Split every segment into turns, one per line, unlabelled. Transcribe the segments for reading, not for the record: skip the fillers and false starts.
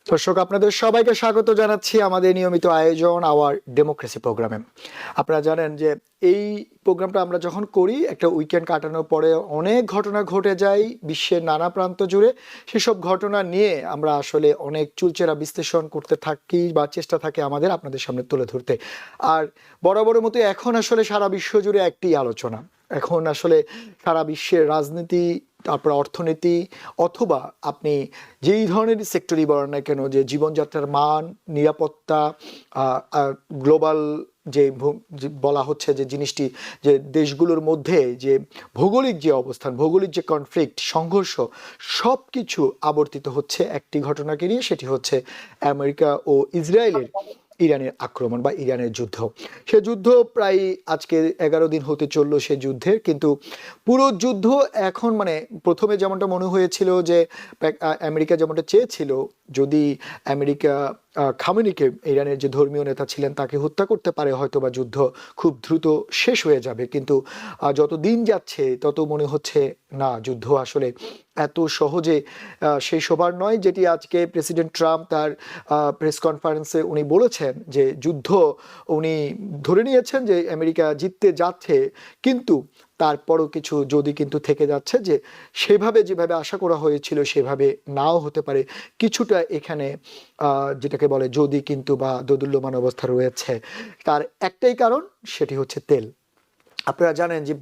দর্শক, আপনাদের সবাইকে স্বাগত জানাচ্ছি আমাদের নিয়মিত আয়োজন আওয়ার ডেমোক্রেসি প্রোগ্রামে। আপনারা জানেন যে এই প্রোগ্রামটা আমরা যখন করি একটা উইকেন্ড কাটানোর পরে অনেক ঘটনা ঘটে যায় বিশ্বের নানা প্রান্ত জুড়ে। সেসব ঘটনা নিয়ে আমরা আসলে অনেক চুলচেরা বিশ্লেষণ করতে থাকি বা চেষ্টা থাকে আমাদের আপনাদের সামনে তুলে ধরতে। আর বরাবরের মতো এখন আসলে সারা বিশ্ব জুড়ে একটি আলোচনা। এখন আসলে সারা বিশ্বের রাজনীতি, তারপর অর্থনীতি, অথবা আপনি যেই ধরনের সেক্টরই বলেন না কেন, যে জীবনযাত্রার মান, নিরাপত্তা, গ্লোবাল যে বলা হচ্ছে যে জিনিসটি, যে দেশগুলোর মধ্যে যে ভৌগোলিক যে অবস্থান, ভৌগোলিক যে কনফ্লিক্ট, সংঘর্ষ, সব কিছু আবর্তিত হচ্ছে একটি ঘটনাকে নিয়ে, সেটি হচ্ছে আমেরিকা ও ইসরায়েলের ইরানের আক্রমণ বা ইরানের যুদ্ধ। সে যুদ্ধ প্রায় আজকে 11 দিন হতে চললো সে যুদ্ধের, কিন্তু পুরো যুদ্ধ এখন প্রথমে যেমনটা মনে হয়েছিল যে আমেরিকা যেমনটা চেয়েছিল, যদি আমেরিকা খামেনিকে, ইরানের যে ধর্মীয় নেতা ছিলেন, তাকে হত্যা করতে পারে, হয়তো বা যুদ্ধ খুব দ্রুত শেষ হয়ে যাবে। কিন্তু যত দিন যাচ্ছে তত মনে হচ্ছে না, যুদ্ধ আসলে এত সহজে শেষ হবার নয়। যেটি আজকে প্রেসিডেন্ট ট্রাম্প তার প্রেস কনফারেন্সে উনি বলেছেন যে যুদ্ধ উনি ধরে নিয়েছেন যে আমেরিকা জিততে যাচ্ছে, কিন্তু তারপরও কিছু যদি কিন্তু থেকে যাচ্ছে, যে সেভাবে যেভাবে আশা করা হয়েছিল সেভাবে নাও হতে পারে। কিছুটা এখানে যেটাকে বলে যদি কিন্তু বা দোদুল্যমান অবস্থা রয়েছে। তার একটাই কারণ, সেটি হচ্ছে তেল। আপনারা জানেন যে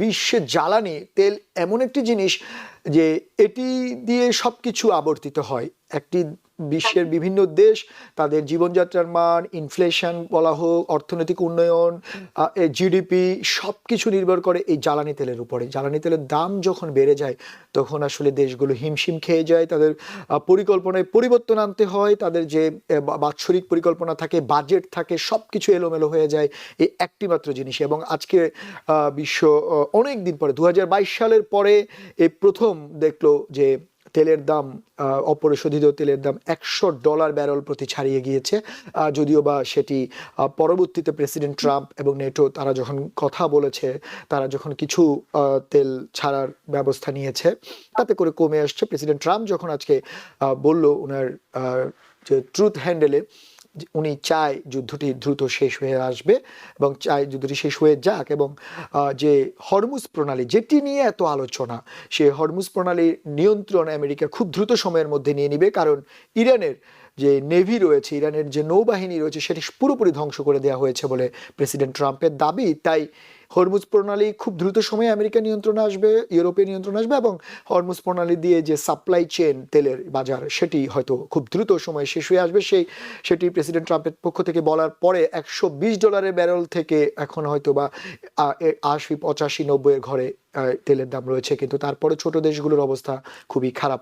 বিশ্বের জ্বালানি তেল এমন একটি জিনিস যে এটি দিয়ে সব কিছু আবর্তিত হয়। একটি বিশ্বের বিভিন্ন দেশ তাদের জীবনযাত্রার মান, ইনফ্লেশন বলা হোক, অর্থনৈতিক উন্নয়ন, জিডিপি, সব কিছু নির্ভর করে এই জ্বালানি তেলের উপরে। জ্বালানি তেলের দাম যখন বেড়ে যায় তখন আসলে দেশগুলো হিমশিম খেয়ে যায়। তাদের পরিকল্পনায় পরিবর্তন আনতে হয়, তাদের যে বাৎসরিক পরিকল্পনা থাকে, বাজেট থাকে, সব কিছু এলোমেলো হয়ে যায় এই একটি মাত্র জিনিস। এবং আজকে বিশ্ব অনেক দিন পরে 2022 সালের পরে এই প্রথম দেখলো যে তেলের দাম, অপরিশোধিত তেলের দাম $100 ব্যারেল প্রতি ছাড়িয়ে গিয়েছে। যদিও বা সেটি পরবর্তীতে প্রেসিডেন্ট ট্রাম্প এবং নেটো তারা যখন কথা বলেছে, তারা যখন কিছু তেল ছাড়ার ব্যবস্থা নিয়েছে, তাতে করে কমে আসছে। প্রেসিডেন্ট ট্রাম্প যখন আজকে বলল ওনার যে ট্রুথ হ্যান্ডেলে, উনি চায় যুদ্ধটি দ্রুত শেষ হয়ে আসবে এবং চায় যুদ্ধটি শেষ হয়ে যাক, এবং যে হরমুজ প্রণালী যেটি নিয়ে এত আলোচনা, সেই হরমুজ প্রণালীর নিয়ন্ত্রণ আমেরিকা খুব দ্রুত সময়ের মধ্যে নিয়ে নিবে। কারণ ইরানের যে নেভি রয়েছে, ইরানের যে নৌবাহিনী রয়েছে, সেটি পুরোপুরি ধ্বংস করে দেওয়া হয়েছে বলে প্রেসিডেন্ট ট্রাম্পের দাবি। তাই হরমুজ প্রণালী খুব দ্রুত সময়ে আমেরিকা নিয়ন্ত্রণে আসবে, ইউরোপে নিয়ন্ত্রণে আসবে, এবং হরমুজ প্রণালী দিয়ে যে সাপ্লাই চেন, তেলের বাজার, সেটি হয়তো খুব দ্রুত সময়ে শেষ হয়ে আসবে। সেটি প্রেসিডেন্ট ট্রাম্পের পক্ষ থেকে বলার পরে $120 ব্যারেল থেকে এখন হয়তো বা 80, 85, 90 এর ঘরে তেলের দাম রয়েছে। কিন্তু তারপরে ছোট দেশগুলোর অবস্থা খুবই খারাপ।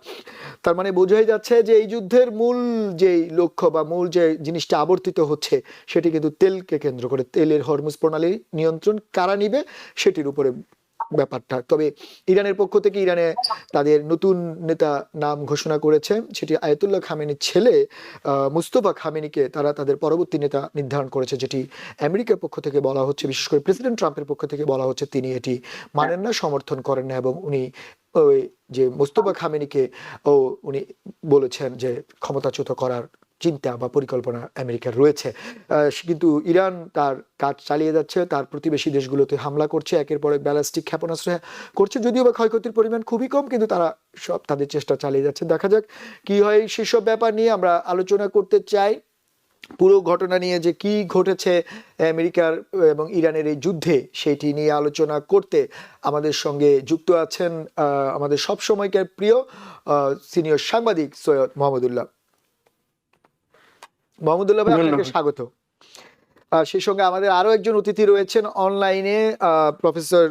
তার মানে বোঝাই যাচ্ছে যে এই যুদ্ধের মূল যেই লক্ষ্য বা মূল যে জিনিসটা আবর্তিত হচ্ছে, সেটি কিন্তু তেলকে কেন্দ্র করে। তেলের হরমুজ প্রণালী নিয়ন্ত্রণ কারা নিবে সেটির উপরে ব্যাপারটা। তবে ইরানের পক্ষ থেকে, ইরানে তাদের নতুন নেতা নাম ঘোষণা করেছে, সেটি আয়াতুল্লাহ খামেনির ছেলে মুস্তফা খামেনিকে তারা তাদের পরবর্তী নেতা নির্ধারণ করেছে। যেটি আমেরিকার পক্ষ থেকে বলা হচ্ছে, বিশেষ করে প্রেসিডেন্ট ট্রাম্পের পক্ষ থেকে বলা হচ্ছে, তিনি এটি মানেন না, সমর্থন করেন না, এবং উনি ওই যে মুস্তফা খামেনিকে উনি বলেছেন যে ক্ষমতাচ্যুত করার চিন্তা বা পরিকল্পনা আমেরিকার রয়েছে। কিন্তু ইরান তার কাজ চালিয়ে যাচ্ছে, তার প্রতিবেশী দেশগুলোতে হামলা করছে, একের পর এক ব্যালিস্টিক ক্ষেপণাস্ত্র করছে। যদিও বা ক্ষয়ক্ষতির পরিমাণ খুবই কম, কিন্তু তারা সব তাদের চেষ্টা চালিয়ে যাচ্ছে। দেখা যাক কি হয়। সেসব ব্যাপার নিয়ে আমরা আলোচনা করতে চাই, পুরো ঘটনা নিয়ে যে কি ঘটেছে আমেরিকার এবং ইরানের এই যুদ্ধে, সেটি নিয়ে আলোচনা করতে আমাদের সঙ্গে যুক্ত আছেন আমাদের সব সময়কার প্রিয় সিনিয়র সাংবাদিক সৈয়দ মোহাম্মদুল্লাহ। মোহাম্মদুল্লাহ ভাই, আপনাকে
ধন্যবাদ।
স্বাগত। সেই সঙ্গে আমাদের আরো একজন অতিথি রয়েছেন অনলাইনে, professor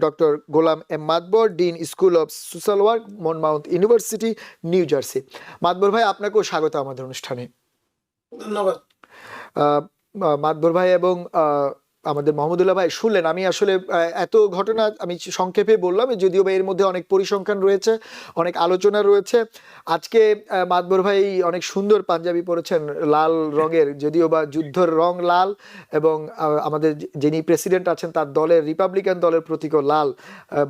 doctor Golam M Matbar, dean school of social work, Monmouth university, new jersey. Matbar ভাই, আপনাকেও স্বাগত আমাদের অনুষ্ঠানে।
ধন্যবাদ।
মাতবর ভাই এবং আমাদের মাহমুদুল্লাহ ভাই শুনলেন, আমি আসলে এত ঘটনা আমি সংক্ষেপে বললাম, যদিও বা এর মধ্যে অনেক পরিসংখ্যান রয়েছে, অনেক আলোচনা রয়েছে। আজকে মাতবর ভাই অনেক সুন্দর পাঞ্জাবি পরেছেন লাল রঙের, যদিও বা যুদ্ধের রং লাল, এবং আমাদের যিনি প্রেসিডেন্ট আছেন তার দলের রিপাবলিকান দলের প্রতীকও লাল।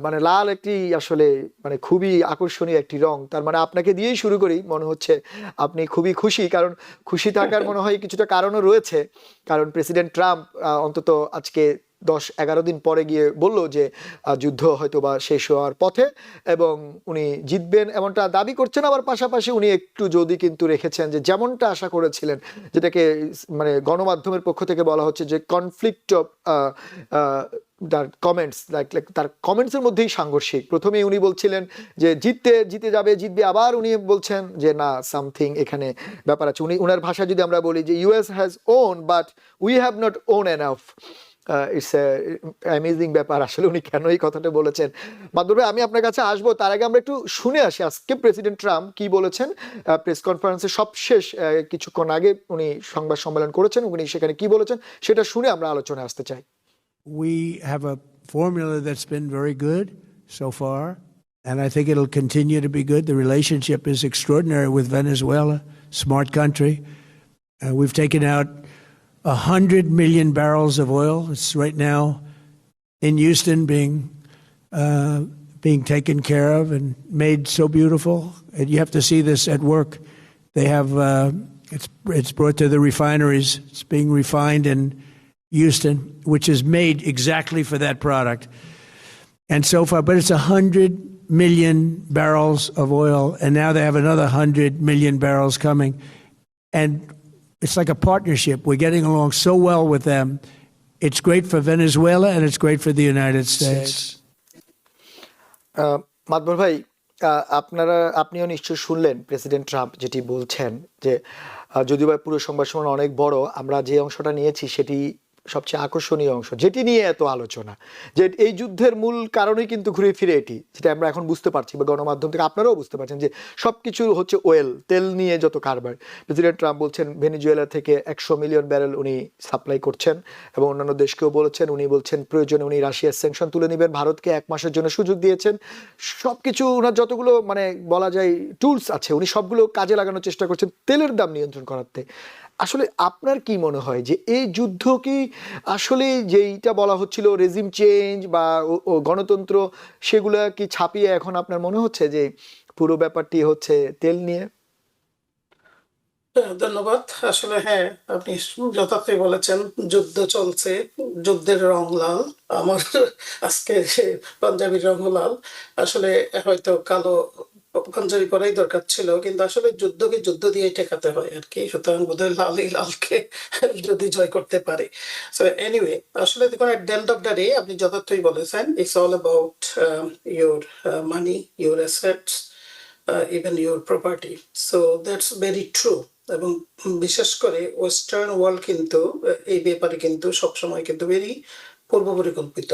মানে লাল একটি আসলে মানে খুবই আকর্ষণীয় একটি রং। তার মানে আপনাকে দিয়েই শুরু করি, মনে হচ্ছে আপনি খুবই খুশি, কারণ খুশি থাকার মনে হয় কিছুটা কারণও রয়েছে। কারণ প্রেসিডেন্ট ট্রাম্প অন্তত আজকে 10-11 দিন পরে গিয়ে বলল যে যুদ্ধ হয়তো বা শেষ হওয়ার পথে এবং উনি জিতবেন এমনটা দাবি করছেন। আবার পাশাপাশি উনি একটু যদি কিন্তু রেখেছেন যে যেমনটা আশা করেছিলেন, যেটাকে মানে গণমাধ্যমের পক্ষ থেকে বলা হচ্ছে যে কনফ্লিক্ট অফ তার কমেন্টস, তার কমেন্টসের মধ্যেই সাংঘর্ষিক। প্রথমেই উনি বলছিলেন যে জিতে যাবে, জিতবে, আবার উনি বলছেন যে না, সামথিং এখানে ব্যাপার আছে। উনার ভাষায় যদি আমরা বলি যে US has won but we have not won enough. It's amazing ব্যাপার আসলে উনি কেন এই কথাটা বলেছেন। মাদুর ভাই, আমি আপনার কাছে আসবো, তার আগে আমরা একটু শুনে আসি আজকে প্রেসিডেন্ট ট্রাম্প কি বলেছেন। প্রেস কনফারেন্সে সবশেষ কিছুক্ষণ আগে উনি সংবাদ সম্মেলন করেছেন, উনি সেখানে কি বলেছেন সেটা শুনে আমরা আলোচনায় আসতে চাই।
We have a formula that's been very good so far, and I think it'll continue to be good. The relationship is extraordinary with Venezuela, smart country. We've taken out 100 million barrels of oil. It's right now in Houston being taken care of and made so beautiful. And you have to see this at work. They have it's brought to the refineries. It's being refined in Houston, which is made exactly for that product. And so far, but it's 100 million barrels of oil, and now they have another 100 million barrels coming. And it's like a partnership. We're getting along so well with them. It's great for Venezuela, and it's great for the United States.
Matbar ভাই, আপনিও নিশ্চয় শুনলেন president Trump যেটি বলছেন যে যদিও বা পুরো সংবাদ সম্মেলন অনেক বড়, আমরা যে অংশটা নিয়েছি সেটি সবচেয়ে আকর্ষণীয় অংশ, যেটি নিয়ে এত আলোচনা, যে এই যুদ্ধের মূল কারণই কিন্তু ঘুরে ফিরে এটি, যেটা আমরা এখন বুঝতে পারছি বা গণমাধ্যম থেকে আপনারাও বুঝতে পারছেন যে সবকিছু হচ্ছে ওয়েল, তেল নিয়ে যত কারবার। প্রেসিডেন্ট ট্রাম্প বলছেন ভেনেজুয়েলা থেকে 100 মিলিয়ন ব্যারেল উনি সাপ্লাই করছেন এবং অন্যান্য দেশকেও বলেছেন। উনি বলছেন প্রয়োজনে উনি রাশিয়ার স্যাংশন তুলে নেবেন, ভারতকে 1 মাসের জন্য সুযোগ দিয়েছেন। সবকিছু ওনার যতগুলো মানে বলা যায় টুলস আছে, উনি সবগুলো কাজে লাগানোর চেষ্টা করছেন তেলের দাম নিয়ন্ত্রণ করাতে। আসলে আপনার কি মনে হয় যে এই যুদ্ধ কি আসলে যেইটা বলা হচ্ছিল রেজিম চেঞ্জ বা গণতন্ত্র, সেগুলা কি ছাপিয়ে এখন আপনার মনে হচ্ছে যে পুরো ব্যাপারটি হচ্ছে তেল নিয়ে?
ধন্যবাদ। আসলে হ্যাঁ, আপনি যথার্থই বলেছেন, যুদ্ধ চলছে, যুদ্ধের রং লাল। আমার আজকে পাঞ্জাবির রং লাল। আসলে হয়তো কালো পাঞ্জাবি পরাই দরকার ছিল, কিন্তু আসলে যুদ্ধকে যুদ্ধ দিয়ে ঠেকাতে হয় আর কি। সুতরাং বোধহয় লালই লালকে যদি জয় করতে পারে। সো এনিওয়ে, আসলে দেখুন, at the end of the day আপনি যথার্থই বলেছেন, it's all about your money, your assets, even your property. So that's very true. এবং বিশেষ করে ওয়েস্টার্ন ওয়ার্ল্ড কিন্তু এই ব্যাপারে কিন্তু সবসময় কিন্তু ভেরি পূর্ব পরিকল্পিত।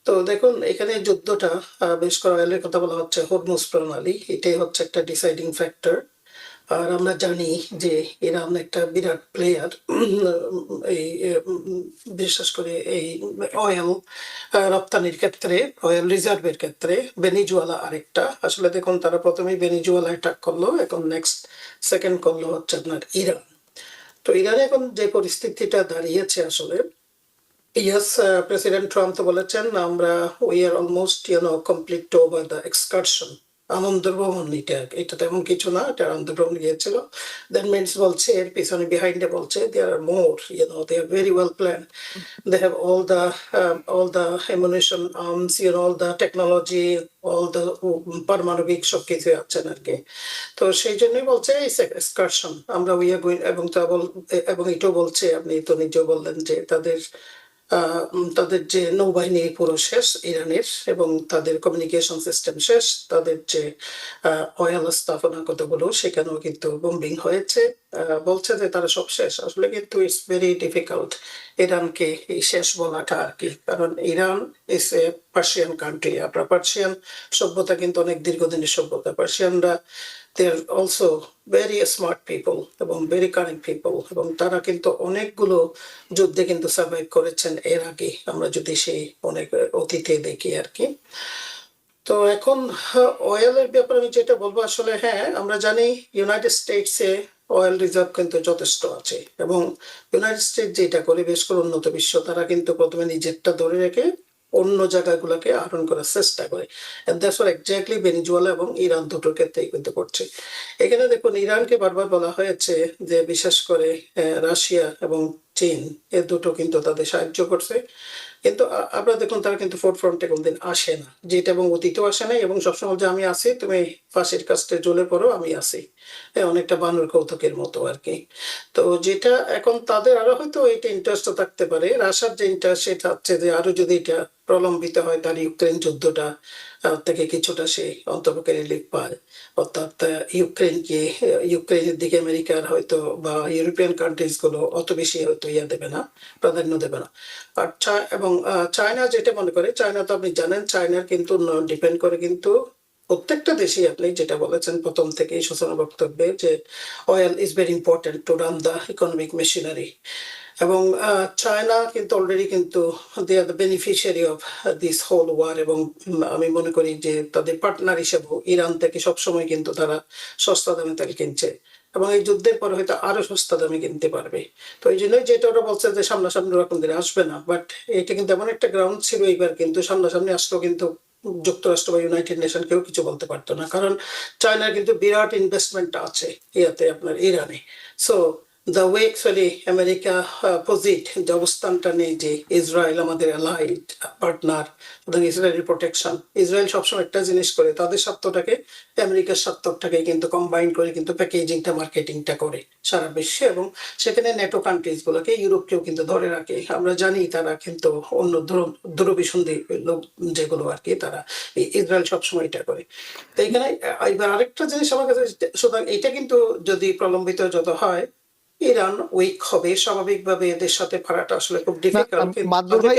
তো দেখুন, এখানে যুদ্ধটা বেশ করা অয়েলের কথা বলা হচ্ছে, হরমুজ প্রণালী, এটাই হচ্ছে একটা ডিসাইডিং ফ্যাক্টর। আর আমরা জানি যে ইরান একটা বিরাট প্লেয়ার এই বিশেষ করে এই অয়েল রপ্তানির ক্ষেত্রে, অয়েল রিজার্ভের ক্ষেত্রে। ভেনিজুয়েলা আরেকটা। আসলে দেখুন, তারা প্রথমেই ভেনিজুয়েলা অ্যাটাক করলো, এখন নেক্সট সেকেন্ড করলো হচ্ছে আপনার ইরান। তো ইরানে এখন যে পরিস্থিতিটা দাঁড়িয়েছে আসলে, ইয়েস, প্রেসিডেন্ট ট্রাম্প তো বলেছেন আমরা we are almost complete over the excursion. আনন্দ ভ্রমণ, এটা তেমন কিছু না, এটা আনন্দ ভ্রমণ গিয়েছিল। দ্যাট মিনস বলছে এর পিছনে বিহাইন্ডে বলছে there are more, they are very well plan. They have all the ammunition arms, all the technology, all the পারমাণবিক সবকিছু আছেন আর কি। তো সেই জন্যই বলছে এক্সকারশন আমরা উই আর গোয়িং। এবং এটাও বলছে, আপনি তো নিজেও বললেন যে তাদের যে নৌবাহিনী পুরো শেষ ইরানের, এবং তাদের কমিউনিকেশন সিস্টেম শেষ, তাদের যে অয়েল স্থাপনা কতগুলো সেখানেও কিন্তু বোম্বিং হয়েছে। বলছে যে তারা সব শেষ। আসলে কিন্তু ইটস ভেরি ডিফিকাল্ট ইরানকে এই শেষ বলাটা আর কি, কারণ Iran is a Persian country. আপনার পার্সিয়ান সভ্যতা কিন্তু অনেক দীর্ঘদিনের সভ্যতা। পার্সিয়ানরা they are also very smart people এবং ভেরি কারেন্ট পিপল, এবং তারা কিন্তু অনেকগুলো যুদ্ধে কিন্তু সার্ভাইভ করেছেন এর আগে, আমরা যদি সেই অনেক অতীতে দেখি আর কি। তো এখন অয়েলের ব্যাপারে আমি যেটা বলবো, আসলে হ্যাঁ আমরা জানি ইউনাইটেড স্টেটসে অয়েল রিজার্ভ কিন্তু যথেষ্ট আছে, এবং ইউনাইটেড স্টেট যেটা করে, বিশেষ করে উন্নত বিশ্ব, তারা কিন্তু প্রথমে নিজেরটা ধরে রেখে অন্য জায়গাগুলোকে আহরণ করার চেষ্টা করে। দ্যাটস হোয়াট এক্স্যাক্টলি ভেনিজুয়েলা এবং ইরান দুটোর ক্ষেত্রেই কিন্তু করছে। এখানে দেখুন, ইরানকে বারবার বলা হয়েছে যে বিশেষ করে রাশিয়া এবং চীন এ দুটো কিন্তু তাদের সাহায্য করছে, কিন্তু আপনারা দেখুন তারা কিন্তু ফোর্ট ফ্রন্টে কোনদিন আসে না, যেটা এবং অতীতেও আসে নাই, এবং সবসময় যে আমি আছি, তুমি ফাঁসির কাস্টে জ্বলে পড়ো, আমি আছি, অনেকটা বানর কৌতুকের মতো আর কি। তো যেটা এখন তাদের আরো হয়তো এটা ইন্টারেস্ট থাকতে পারে, রাশিয়ার যে ইন্টারেস্ট সেটা হচ্ছে যে আরো যদি এটা প্রলম্বিত হয়, তার ইউক্রেন যুদ্ধটা থেকে কিছুটা সে অন্তপক্ষে রিলিফ পায়, অর্থাৎ ইউক্রেনের দিকে আমেরিকার হয়তো বা ইউরোপিয়ান কান্ট্রিজ গুলো অত বেশি হয়তো দেবে না, প্রাধান্য দেবে না। আর এবং চায়না যেটা মনে করে, চায়না তো আপনি জানেন, চায়নার কিন্তু ডিপেন্ড করে কিন্তু প্রত্যেকটা দেশেই, আপনি যেটা বলেছেন প্রথম থেকেই সূচনা বক্তব্যে, যে oil is very important to run the economic machinery. এবং চায়না কিন্তু অলরেডি কিন্তু they are the beneficiary of this whole war, এবং আমি মনে করি যে তাদের পার্টনার হিসেবে ইরান থেকে সবসময় কিন্তু তারা সস্তা দামে তেল কিনছে, এবং এই যুদ্ধের পরে হয়তো আরো সস্তা দামে কিনতে পারবে। তো এই জন্যই যেটা ওরা বলছে যে সামনাসামনি ওরা কোনদিন আসবে না, বাট এটা কিন্তু এমন একটা গ্রাউন্ড ছিল এইবার, কিন্তু সামনাসামনি আসলেও কিন্তু যুক্তরাষ্ট্র বা ইউনাইটেড নেশন কেউ কিছু বলতে পারতো না, কারণ চায়নার কিন্তু বিরাট ইনভেস্টমেন্ট আছে ইয়াতে, আপনার ইরানে। So the way actually America posit, যে অবস্থানটা নেই যে ইসরায়েল আমাদের অ্যালাইড পার্টনার, ইসরায়েলের প্রোটেকশন, ইসরায়েল সবসময় একটা জিনিস করে, তাদের স্বার্থটাকে আমেরিকার স্বার্থটাকে কিন্তু কম্বাইন করে কিন্তু প্যাকেজিংটা, মার্কেটিংটা করে সারা বিশ্বে, এবং সেখানে নেটো কান্ট্রিজ গুলোকে, ইউরোপকেও কিন্তু ধরে রাখে। আমরা জানি তারা কিন্তু অন্য দূরভিসন্ধি লোক যেগুলো আর কি, তারা ইসরায়েল সবসময় এটা করে। তো এখানে এবার আরেকটা জিনিস আমার কাছে, সুতরাং এটা কিন্তু যদি প্রলম্বিত যত হয়, ইরান উইক হবে স্বাভাবিকভাবে, এদের সাথে পারাটা আসলে খুব
না
ডিফিকাল্ট,
মাদবর ভাই,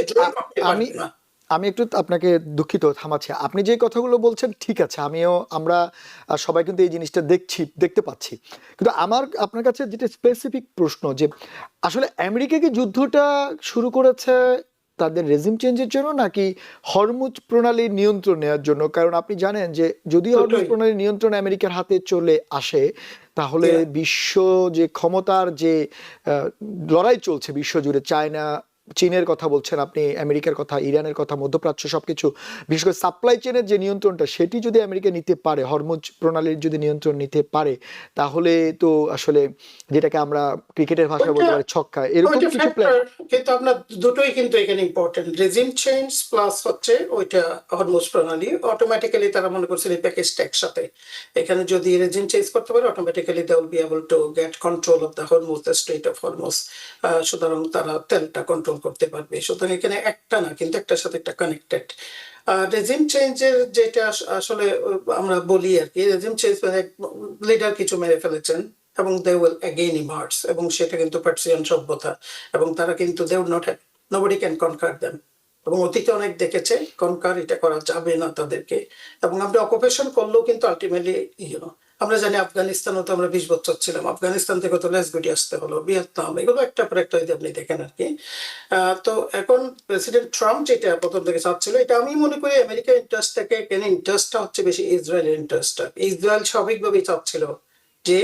আমি
না।
আমি একটু আপনাকে দুঃখিত থামাচ্ছি। আপনি যে কথাগুলো বলছেন ঠিক আছে, আমরা সবাই কিন্তু এই জিনিসটা দেখতে পাচ্ছি, কিন্তু আমার আপনার কাছে যেটা স্পেসিফিক প্রশ্ন, যে আসলে আমেরিকা কি যুদ্ধটা শুরু করেছে তাদের রেজিম চেঞ্জের জন্য, নাকি হরমুজ প্রণালীর নিয়ন্ত্রণ নেওয়ার জন্য? কারণ আপনি জানেন যে যদি হরমুজ
দুটোই।
প্রণালীর নিয়ন্ত্রণ আমেরিকার হাতে চলে আসে, তাহলে
Yeah.
বিশ্ব যে ক্ষমতার যে লড়াই চলছে বিশ্বজুড়ে, চায়না, চীনের কথা বলছেন আপনি, আমেরিকার কথা, ইরানের কথা, মধ্যপ্রাচ্য, সবকিছু, বিশেষ করে সাপ্লাই চেনের যে নিয়ন্ত্রণটা, সেটি যদি আমেরিকা নিতে পারে, হরমুজ প্রণালীর যদি নিয়ন্ত্রণ নিতে পারে, তাহলে তো আসলে যেটাকে আমরা ক্রিকেটের ভাষায় বলতে পারি ছক্কা, এরকম
ওইটা
কিছু প্ল্যান।
ফ্যাক্টর, কিন্তু আপনার দুটোই কিন্তু এখানে ইম্পর্টেন্ট, রেজিম চেঞ্জ প্লাস হচ্ছে ওইটা হরমুজ প্রণালী। অটোমেটিক্যালি তারা মনে করছিল এই প্যাকেজটা একসাথে, এখানে যদি রেজিম চেঞ্জ করতে পারে, automatically they will be able to get control of the Hormuz, the strait of Hormuz. সুতরাং তারা তেলটা কন্ট্রোল করতে পারবে। সুতরাং এখানে একটা না, কিন্তু একটার সাথে একটা কানেক্টেড। রেজিম চেঞ্জের যেটা আসলে আমরা বলি আর কি, রেজিম চেঞ্জ মানে লিডার কিছু মেরে ফেলেছেন, এবং দে উইল অ্যাগেইন ইমার্জ, এবং সেটা কিন্তু পার্সিয়ান সভ্যতা, এবং তারা কিন্তু they would not have, nobody can conquer them, এবং অতীতে অনেক দেখেছে কনকার এটা করা যাবে না তাদেরকে। এবং আমরা অকুপেশন করলেও কিন্তু আলটিমেটলি আমরা জানি আফগানিস্তানও তো আমরা 20 বছর ছিলাম, আফগানিস্তান থেকে তো লেসগুটি আসতে হলো, ভিয়েতনাম, এগুলো একটা পর একটা যদি আপনি দেখেন আর কি। তো এখন প্রেসিডেন্ট ট্রাম্প যেটা প্রথম থেকে চাচ্ছিল, এটা আমি মনে করি আমেরিকার ইন্টারেস্ট থেকে কেন, ইন্টারেস্টটা হচ্ছে বেশি ইসরায়েলের ইন্টারেস্টটা। ইসরায়েল স্বাভাবিকভাবেই চাচ্ছিল যে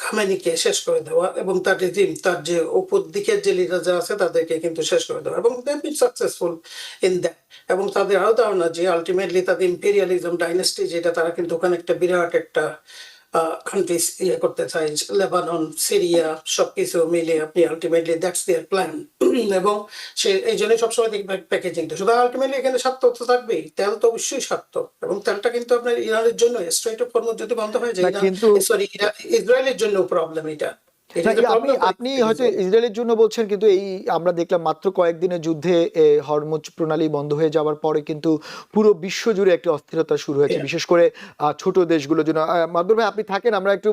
খামেনিকে শেষ করে দেওয়া, এবং তার রেজিম, তার যে উপর দিকের যে লিডার যারা আছে তাদেরকে কিন্তু শেষ করে দেওয়া, এবং দে বিন সাকসেসফুল ইন দ্যাট। এবং তাদের আরো ধারণা যে আলটিমেটলি তাদের ইম্পেরিয়ালিজম ডাইনেস্টি যেটা, তারা কিন্তু ওখানে একটা বিরাট একটা কান্ট্রিজ করতে চায়, লেবানন, সিরিয়া, সবকিছু মিলে আপনি আলটিমেটলি দ্যাটস দেয়ার প্ল্যান। এবং সে এই জন্য সবসময় প্যাকেজিং তো, শুধু আলটিমেটলি এখানে স্বার্থ তো থাকবেই, তেল তো অবশ্যই স্বার্থ, এবং তেলটা কিন্তু আপনার ইরানের জন্য স্ট্রেট অফ হরমুজ যদি বন্ধ হয়ে যায়,
না
ইরান,
কিন্তু
সরি, ইসরায়েলের জন্য প্রবলেম এটা, এটা
না,
তো
আপনি
প্রবলেম
আপনি হয়তো ইসরায়েলের জন্য বলছেন, কিন্তু এই আমরা দেখলাম মাত্র কয়েকদিনের যুদ্ধে হরমুজ প্রণালী বন্ধ হয়ে যাওয়ার পরে কিন্তু পুরো বিশ্ব জুড়ে একটি অস্থিরতা শুরু হয়েছে, বিশেষ করে ছোট দেশগুলোর জন্য। মাদবর ভাই আপনি থাকেন, আমরা একটু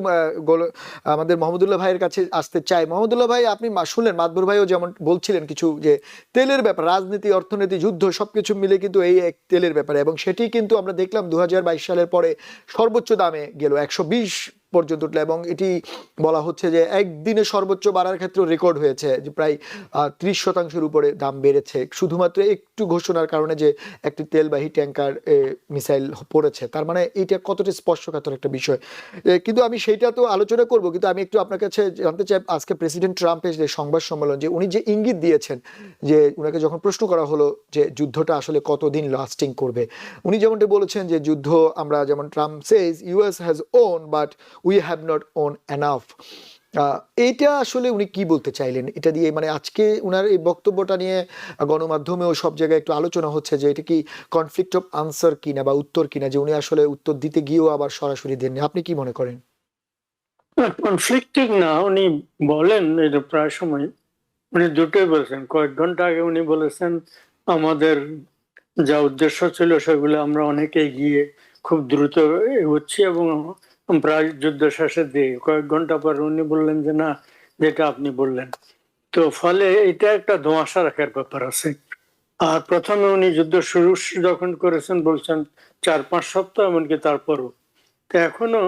আমাদের মোহাম্মদুল্লাহ ভাইয়ের কাছে আসতে চাই। মোহাম্মদুল্লাহ ভাই, আপনি শুনলেন মাদবর ভাইও যেমন বলছিলেন কিছু, যে তেলের ব্যাপার, রাজনীতি, অর্থনীতি, যুদ্ধ সবকিছু মিলে কিন্তু এই এক তেলের ব্যাপারে, এবং সেটি কিন্তু আমরা দেখলাম 2022 সালের পরে সর্বোচ্চ দামে গেল 120 পর্যন্ত উঠলো, এবং এটি বলা হচ্ছে যে একদিনে সর্বোচ্চ বাড়ার ক্ষেত্রে রেকর্ড হয়েছে, যে প্রায় 30% উপরে দাম বেড়েছে শুধুমাত্র একটু ঘোষণার কারণে, যে একটি তেলবাহী ট্যাঙ্কার মিসাইল পড়েছে। তার মানে এইটা কতটা স্পর্শকাতর একটা বিষয়। কিন্তু আমি সেইটা তো আলোচনা করব, কিন্তু আমি একটু আপনার কাছে জানতে চাই, আজকে প্রেসিডেন্ট ট্রাম্পের যে সংবাদ সম্মেলন, যে উনি যে ইঙ্গিত দিয়েছেন, যে উনাকে যখন প্রশ্ন করা হলো যে যুদ্ধটা আসলে কতদিন লাস্টিং করবে, উনি যেমনটি বলেছেন যে যুদ্ধ আমরা, যেমন Trump says US has won but we have not won enough. এইটা আসলে উনি কি বলতে চাইলেন এটা দিয়ে? মানে আজকে উনার এই বক্তব্যটা নিয়ে গণমাধ্যমেও সব জায়গায় একটু আলোচনা হচ্ছে যে এটা কি কনফ্লিক্ট অফ আনসার কিনা বা উত্তর কিনা, যে উনি আসলে উত্তর দিতে গিয়েও আবার সরাসরি দেননি। আপনি কি মনে করেন?
কনফ্লিক্টিং না, উনি বলেন এটা প্রায় সময়, উনি দুটোই বলেছেন। কয়েক ঘন্টা আগে উনি বলেছেন আমাদের যা উদ্দেশ্য ছিল সেগুলো আমরা অনেক এগিয়ে খুব দ্রুত এগোচ্ছি এবং প্রায় যুদ্ধ শেষের দিকে। কয়েক ঘন্টা পর উনি বললেন যে না, যেটা আপনি বললেন। তো ফলে এটা একটা ধোঁয়াশা রাখার ব্যাপার আছে। আর প্রথমে উনি যুদ্ধ শুরু যখন করেছেন বলছেন 4-5 সপ্তাহ, এমনকি তারপরও। তো এখনো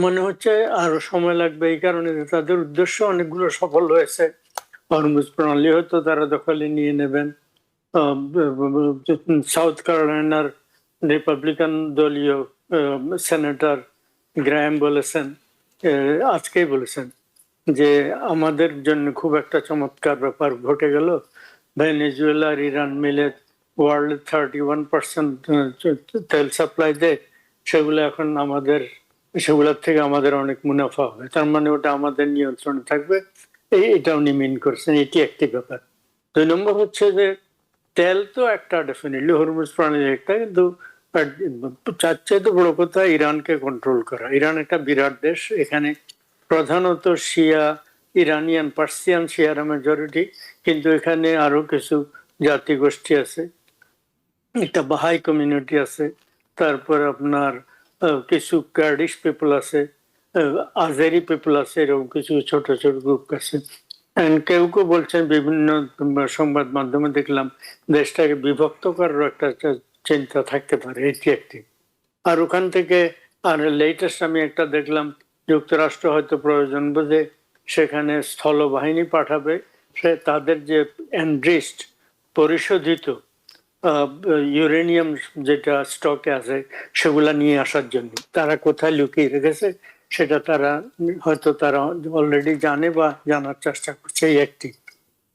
মনে হচ্ছে আরো সময় লাগবে, এই কারণে যে তাদের উদ্দেশ্য অনেকগুলো সফল হয়েছে। হরমুজ প্রণালী হয়তো তারা দখলে নিয়ে নেবেন। সাউথ ক্যারোলাইনার রিপাবলিকান দলীয় সেনেটর গ্রাহাম বলেছেন, আজকেই বলেছেন যে আমাদের জন্য খুব একটা চমৎকার ব্যাপার ঘটে গেল। ভেনেজুয়েলা আর ইরান মিলে ওয়ার্ল্ড 31% তেল সাপ্লাই দেয়, সেগুলো এখন আমাদের, সেগুলোর থেকে আমাদের অনেক মুনাফা হবে। তার মানে ওটা আমাদের নিয়ন্ত্রণে থাকবে, এটা উনি মিন করছেন। এটি একটি ব্যাপার। 2 নম্বর হচ্ছে যে তেল তো একটা ডেফিনেটলি হরমুজ প্রণালী একটা, কিন্তু তার চাইতে বড় কথা ইরানকে কন্ট্রোল করা। ইরান একটা বিরাট দেশ, এখানে প্রধানত শিয়া ইরানিয়ান, পার্সিয়ান শিয়ারা মেজরিটি, কিন্তু এখানে আরো কিছু জাতিগোষ্ঠী আছে, একটা বাহাই কমিউনিটি আছে, তারপর আপনার কিছু কার্ডিশ পিপল আছে, আজেরি পিপল আছে, এরকম কিছু ছোট ছোট গ্রুপ আছে। কেউ কেউ বলছেন, বিভিন্ন সংবাদ মাধ্যমে দেখলাম, দেশটাকে বিভক্ত করার একটা চিন্তা থাকতে পারে, এটি একটি। আর ওখান থেকে আর লেটেস্ট আমি একটা দেখলাম, যুক্তরাষ্ট্র হয়তো প্রয়োজন বোধে সেখানে স্থলবাহিনী পাঠাবে, সে তাদের যে এনরিচড পরিশোধিত ইউরেনিয়াম যেটা স্টকে আছে সেগুলা নিয়ে আসার জন্য। তারা কোথায় লুকিয়ে রেখেছে সেটা তারা হয়তো তারা অলরেডি জানে বা জানার চেষ্টা করছে, এই একটি।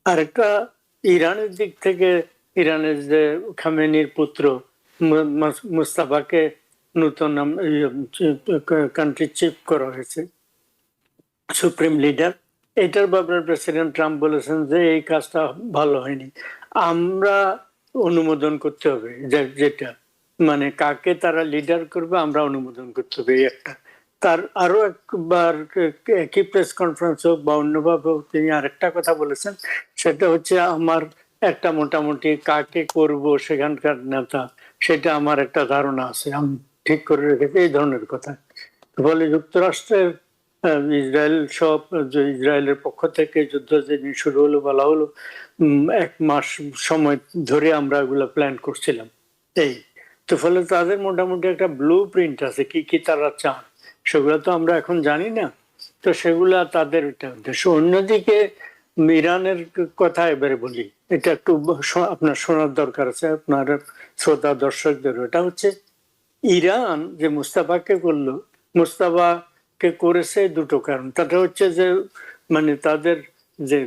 আরেকটা, ইরানের দিক থেকে ইরানের যে খামেনির পুত্র মুস্তাফাকে নতুন কান্ট্রি চিফ করা হয়েছে, সুপ্রিম লিডার। এটার ব্যাপারে প্রেসিডেন্ট ট্রাম্প বলেছেন যে এই কাজটা ভালো হয়নি, আমরা অনুমোদন করতে হবে, যেটা মানে কাকে তারা লিডার করবে আমরা অনুমোদন করতে হবে, এই একটা। তার আরো একবার একই প্রেস কনফারেন্স হোক বা অন্যভাবে তিনি আরেকটা কথা বলেছেন, সেটা হচ্ছে আমার একটা মোটামুটি কাকে করব সেখানকার নেতা, সেটা আমার একটা ধারণা আছে, আমি ঠিক করে রেখেছি, এই ধরনের কথা। ফলে যুক্তরাষ্ট্রের ইসরায়েল সব, যে ইসরায়েলের পক্ষ থেকে যুদ্ধ যেদিন শুরু হলো বলা হলো 1 মাস সময় ধরে আমরা এগুলো প্ল্যান করছিলাম, এই তো। ফলে তাদের মোটামুটি একটা ব্লু প্রিন্ট আছে কি কি তারা চান, সেগুলো তো আমরা এখন জানি না। তো সেগুলা তাদের উদ্দেশ্য। অন্যদিকে ইরানের কথা এবারে বলি, এটা একটু আপনার শোনার দরকার আছে, আপনার শ্রোতা দর্শকদের। এটা হচ্ছে ইরান যে মুস্তাফাকে করলো, মুস্তাফাকে করেছে দুটো কারণ। তাটা হচ্ছে যে মানে তাদের যে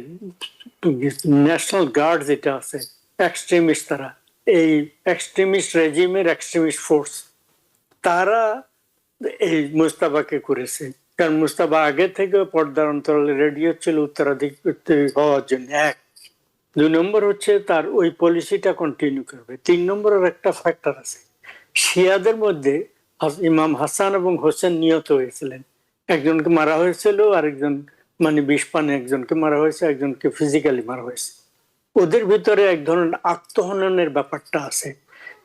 ন্যাশনাল গার্ড যেটা আছে, এক্সট্রিমিস্ট, তারা এই এক্সট্রিমিস্ট রেজিমের এক্সট্রিমিস্ট ফোর্স, তারা এই মুস্তাফাকে করেছে। কারণ মুস্তাফা আগে থেকে পর্দার অন্তরালে রেডি হচ্ছিল উত্তরাধিকারী হওয়ার জন্য, 1। 2 নম্বর হচ্ছে তার ওই পলিসিটা কন্টিনিউ করবে। 3 নম্বরের একটা ফ্যাক্টর আছে, শিয়াদের মধ্যে ইমাম হাসান এবং হোসেন নিহত হয়েছিলেন, একজনকে মারা হয়েছিল, আরেকজন মানে বিষ পানে একজনকে মারা হয়েছে, একজনকে ফিজিক্যালি মারা হয়েছে। ওদের ভিতরে এক ধরনের আত্মহননের ব্যাপারটা আছে,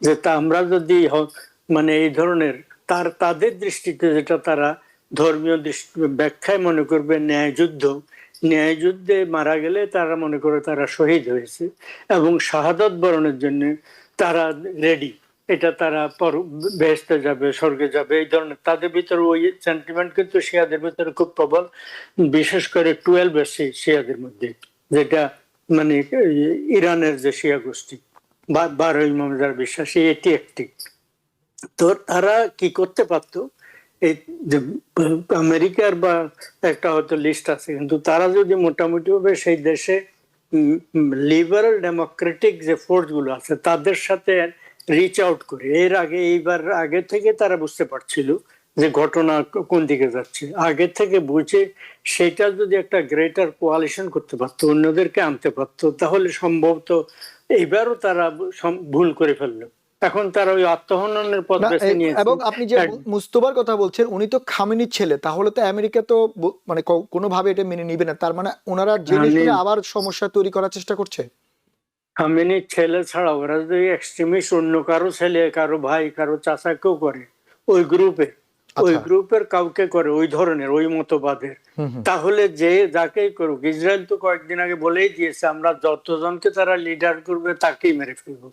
যে তা আমরা যদি মানে এই ধরনের তাদের দৃষ্টিতে যেটা তারা ধর্মীয় ব্যাখ্যায় মনে করবে ন্যায় যুদ্ধে মারা গেলে তারা মনে করে তারা শহীদ হয়েছে এবং শাহাদাত বরণের জন্য তারা রেডি, এটা তারা বেহেশতে যাবে, স্বর্গে যাবে, এই ধরনের তাদের ভিতরে ওই সেন্টিমেন্ট কিন্তু শিয়াদের ভিতরে খুব প্রবল, বিশেষ করে 12 শিয়াদের মধ্যে, যেটা মানে ইরানের যে শিয়া গোষ্ঠী 12 ইমাম যারা বিশ্বাসী, এটি একটি। তো তারা কি করতে পারতো, এই যে আমেরিকার বা একটা হয়তো লিস্ট আছে, কিন্তু তারা যদি মোটামুটি ভাবে সেই দেশে লিবারাল ডেমোক্রেটিক যে ফোর্স গুলো আছে তাদের সাথে রিচ আউট করে, এইবার আগে থেকে তারা বুঝতে পারছিল যে ঘটনা কোন দিকে যাচ্ছে, আগে থেকে বুঝে সেটা যদি একটা গ্রেটার কোয়ালিশন করতে পারতো, অন্যদেরকে আনতে পারতো, তাহলে সম্ভবত এইবারও তারা ভুল করে ফেললো। এখন তারা ওই আত্মহননের পথ বেছে নিয়েছে।
এবং আপনি যে মুস্তফার কথা বলছেন, উনি তো খামেনির ছেলে, তাহলে তো আমেরিকা তো মানে কোনোভাবে এটা মেনে নিবে না, তার মানে ওনারা জেনে শুনে আবার সমস্যা তৈরি করার চেষ্টা করছে।
খামেনির ছেলে ছাড়া ওরা যদি এক্সট্রিমিস্ট অন্য কারো ছেলে, কারো ভাই, কারো চাচাকেও করে, ওই গ্রুপের কাউকে করে ওই ধরনের ওই মতবাদের, তাহলে যে যাকেই করুক, ইসরায়েল তো কয়েকদিন আগে বলেই দিয়েছে আমরা যতজনকে তারা লিডার করবে তাকেই মেরে ফেলবো।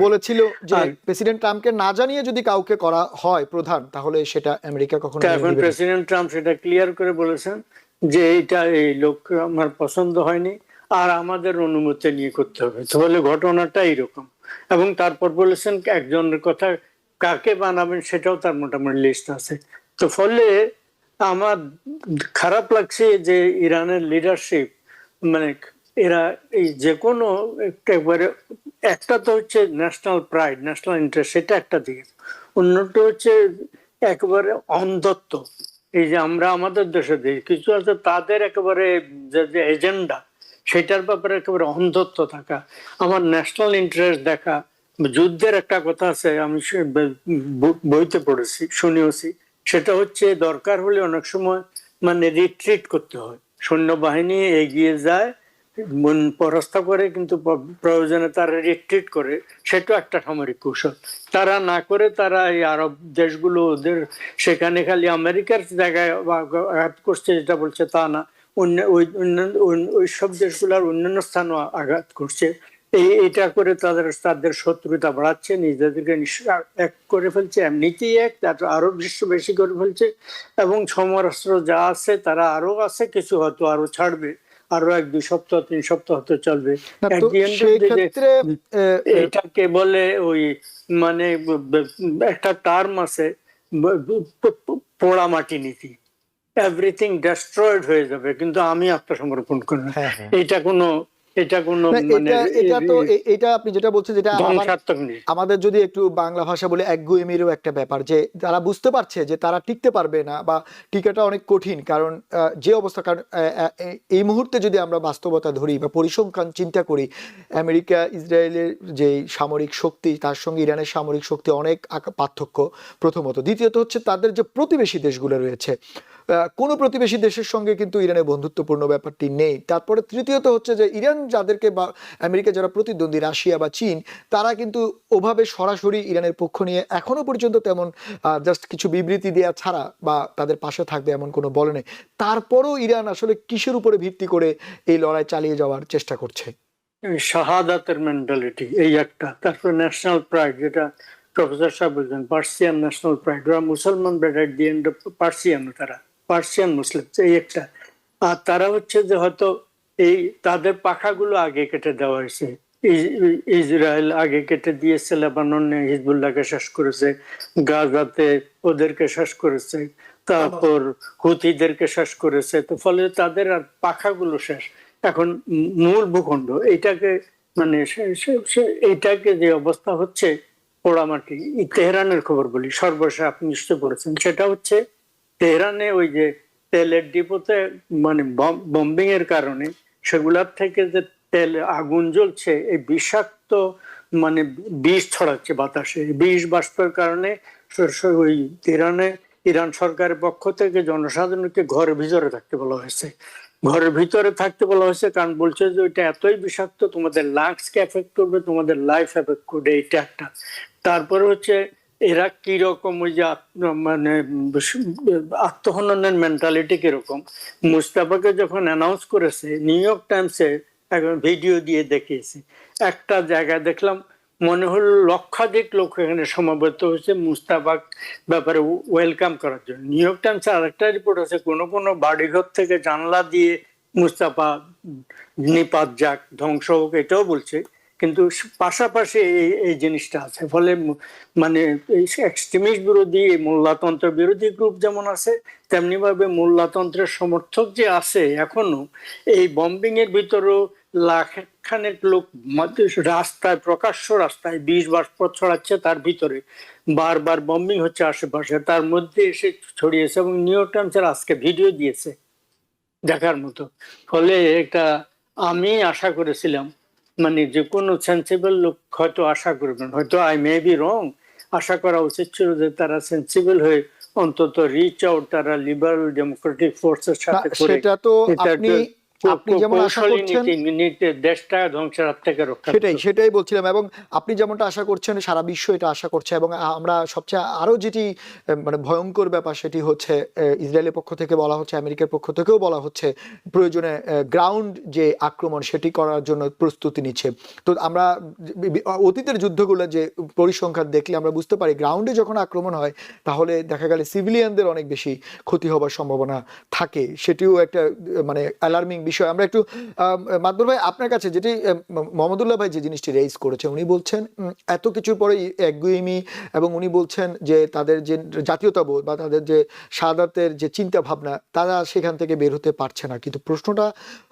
বলেছিল যে প্রেসিডেন্ট ট্রাম্পকে না জানিয়ে যদি কাউকে করা হয় প্রধান, তাহলে সেটা আমেরিকা কখনো।
এখন প্রেসিডেন্ট ট্রাম্প সেটা ক্লিয়ার করে বলেছেন যে এটা এই লোক আমার পছন্দ হয়নি আর আমাদের অনুমতি নিয়ে করতে হবে, তাহলে ঘটনাটা এইরকম। এবং তারপর বলেছেন একজনের কথা কাকে বানাবেন সেটাও তার মোটামুটি লিস্ট আছে। তো ফলে আমার খারাপ লাগছে যে ইরানের লিডারশিপ মানে এরা এই যে কোনো একবারে, একটা তো হচ্ছে ন্যাশনাল প্রাইড, ন্যাশনাল ইন্টারেস্ট, সেটা একটা দিকে, অন্যটা হচ্ছে একেবারে অন্ধত্ব। এই যে আমরা আমাদের দেশে দেখি কিছু আছে তাদের একেবারে যে এজেন্ডা সেটার ব্যাপারে একেবারে অন্ধত্ব থাকা, আমার ন্যাশনাল ইন্টারেস্ট দেখা। যুদ্ধের একটা কথা আছে, আমি বইতে পড়েছি, শুনেওছি, সেটা হচ্ছে দরকার হলে অনেক সময় মানে রিট্রিট করতে হয়, সৈন্যবাহিনী এগিয়ে যায়, পরাস্ত করে, কিন্তু প্রয়োজনে তারা রিট্রিট করে, সেটা একটা সামরিক কৌশল। তারা না করে তারা এই আরব দেশগুলো ওদের সেখানে খালি আমেরিকার জায়গায় আঘাত করছে যেটা বলছে তা না, ওই সব দেশগুলোর অন্যান্য স্থানও আঘাত করছে। এটা করে তাদের শত্রুতা বাড়াচ্ছে, নিজেদেরকে এক করে ফেলছে, এমনিতেই এক, তারপর আরো বেশি করে ফেলছে, এবং সমরাস্ত্র যা আছে তারা আরো আছে, কিছু হয়তো আরো ছাড়বে, আরো 1-2 সপ্তাহ 3 সপ্তাহ হতে চলবে। এটাকে বলে ওই মানে একটা টার্ম আছে পোড়া মাটি নীতি, এভরিথিং ডেস্ট্রয়েড হয়ে যাবে কিন্তু আমি আত্মসমর্পণ করব। এটা
আপনি যেটা বলছেন, যেটা আমাদের যদি একটু বাংলা ভাষা বলে একগুয়েমিরও একটা ব্যাপার, যে তারা বুঝতে পারছে যে তারা টিকতে পারবে না বা টিকাটা অনেক কঠিন, কারণ যে অবস্থা, কারণ এই মুহূর্তে যদি আমরা বাস্তবতা ধরি বা পরিসংখ্যান চিন্তা করি, আমেরিকা ইসরায়েলের যে সামরিক শক্তি তার সঙ্গে ইরানের সামরিক শক্তি অনেক পার্থক্য, প্রথমত। দ্বিতীয়ত হচ্ছে তাদের যে প্রতিবেশী দেশগুলো রয়েছে, কোনো প্রতিবেশী দেশের সঙ্গে কিন্তু ইরানের বন্ধুত্বপূর্ণ ব্যাপারটি নেই। তারপরে তৃতীয়ত হচ্ছে যে ইরান যাদেরকে বা আমেরিকা যারা প্রতিদ্বন্দ্বী, রাশিয়া বা চীন, তারা কিন্তু ওভাবে সরাসরি ইরানের পক্ষ নিয়ে এখনো পর্যন্ত তেমন জাস্ট কিছু বিবৃতি দেওয়া ছাড়া বা তাদের পাশে থাকবে এমন কোনো বলে নেই। তারপরও ইরান আসলে কিসের উপরে ভিত্তি করে এই লড়াই চালিয়ে যাওয়ার চেষ্টা করছে?
শাহাদাতের মেন্টালিটি এই একটা, তারপর ন্যাশনাল প্রাইড, যেটা প্রফেসর সাহেব বলছেন, পার্সিয়ান ন্যাশনাল প্রাইড, ওরা মুসলমান ব্যাড দি এন্ড পার্সিয়ান, তারা পার্সিয়ান মুসলিম, এই একটা। আর তারা হচ্ছে যে হয়তো এই তাদের পাখাগুলো আগে কেটে দেওয়া হয়েছে, ইসরায়েল আগে কেটে দিয়েছে, লেবাননে হিজবুল্লাহকে শেষ করেছে, গাজাতে ওদেরকে শেষ করেছে, তারপর হুতিদেরকে শেষ করেছে, তো ফলে তাদের আর পাখাগুলো শেষ। এখন মূল ভূখণ্ড এইটাকে মানে এইটাকে যে অবস্থা হচ্ছে পোড়ামাটি। তেহরানের খবর বলি, সর্বশেষ আপনি নিশ্চয় পড়েছেন, সেটা হচ্ছে তেহরানে ওই যে তেলের ডিপোতে মানে বম্বিং এর কারণে সেগুলার থেকে যে তেল আগুন জ্বলছে, এই বিষাক্ত মানে বিষ ছড়াচ্ছে বাতাসে, বিষ বাষ্পের কারণে ওই তেহরানে ইরান সরকারের পক্ষ থেকে জনসাধারণকে ঘরের ভিতরে থাকতে বলা হয়েছে। ঘরের ভিতরে থাকতে বলা হয়েছে কারণ বলছে যে ওইটা এতই বিষাক্ত, তোমাদের লাংসকে এফেক্ট করবে, তোমাদের লাইফ এফেক্ট করবে, এইটা একটা। তারপরে হচ্ছে এরা কিরকম ওই যে মানে আত্মহননের মেন্টালিটি কিরকম। মুস্তাফাকে যখন অ্যানাউন্স করেছে, নিউ ইয়র্ক টাইমসে ভিডিও দিয়ে দেখিয়েছে, একটা জায়গায় দেখলাম মনে হলো লক্ষাধিক লোক এখানে সমাবেত হয়েছে মুস্তাফা ব্যাপারে ওয়েলকাম করার জন্য। নিউ ইয়র্ক টাইমসে আরেকটা রিপোর্ট আছে, কোনো কোনো বাড়িঘর থেকে জানলা দিয়ে মুস্তাফা নিপাত যাক, ধ্বংস হোক, এটাও বলছে। কিন্তু পাশাপাশি এই জিনিসটা আছে, ফলে মানে এক্সট্রিমিস্ট বিরোধী, মোল্লাতন্ত্র বিরোধী গ্রুপ যেমন আছে, তেমনি ভাবে মোল্লাতন্ত্রের সমর্থক যে আছে এখনো, এই বম্বিং এর ভিতরেও লাখ খানেক লোক রাস্তায়, প্রকাশ্য রাস্তায় 20 বাষ্প ছড়াচ্ছে, তার ভিতরে বারবার বম্বিং হচ্ছে আশেপাশে, তার মধ্যে এসে ছড়িয়েছে। এবং নিউ ইয়র্ক টাইমসের আজকে ভিডিও দিয়েছে দেখার মতো। ফলে একটা আমি আশা করেছিলাম, মানে যে কোনো সেন্সিবল লোক হয়তো আশা করবেন, হয়তো আই মে বি রং, আশা করা উচিত ছিল যে তারা সেন্সিবল হয়ে অন্তত রিচ আউট, তারা লিবারাল ডেমোক্রেটিক ফোর্সের সাথে করে
সেটা তো আপনি যেমন আশা করছেন,
দেশটা ধ্বংসের হাত থেকে রক্ষা।
সেটাই বলছিলাম, এবং আপনি যেমনটা আশা করছেন সারা বিশ্ব এটা আশা করছে। এবং আমরা সবচেয়ে আরো যেটি মানে ভয়ঙ্কর ব্যাপার, সেটি হচ্ছে ইসরায়েলের পক্ষ থেকে বলা হচ্ছে, আমেরিকার পক্ষ থেকেও বলা হচ্ছে প্রয়োজনে গ্রাউন্ড যে আক্রমণ সেটি করার জন্য প্রস্তুতি নিচ্ছে। তো আমরা অতীতের যুদ্ধগুলো যে পরিসংখ্যান দেখলে আমরা বুঝতে পারি, গ্রাউন্ডে যখন আক্রমণ হয় তাহলে দেখা গেলে সিভিলিয়ানদের অনেক বেশি ক্ষতি হবার সম্ভাবনা থাকে। সেটিও একটা মানে অ্যালার্মিং বিষয়। আমরা একটু মাদবর ভাই আপনার কাছে, যেটি মোহাম্মদুল্লাহ ভাই যে জিনিসটি রেইজ করেছে, উনি বলছেন এত কিছুর পরে একগুয়েমি, এবং উনি বলছেন যে তাদের যে জাতীয়তাবোধ বা তাদের যে শাহাদাতের যে চিন্তা ভাবনা, তারা সেখান থেকে বের হতে পারছে না। কিন্তু প্রশ্নটা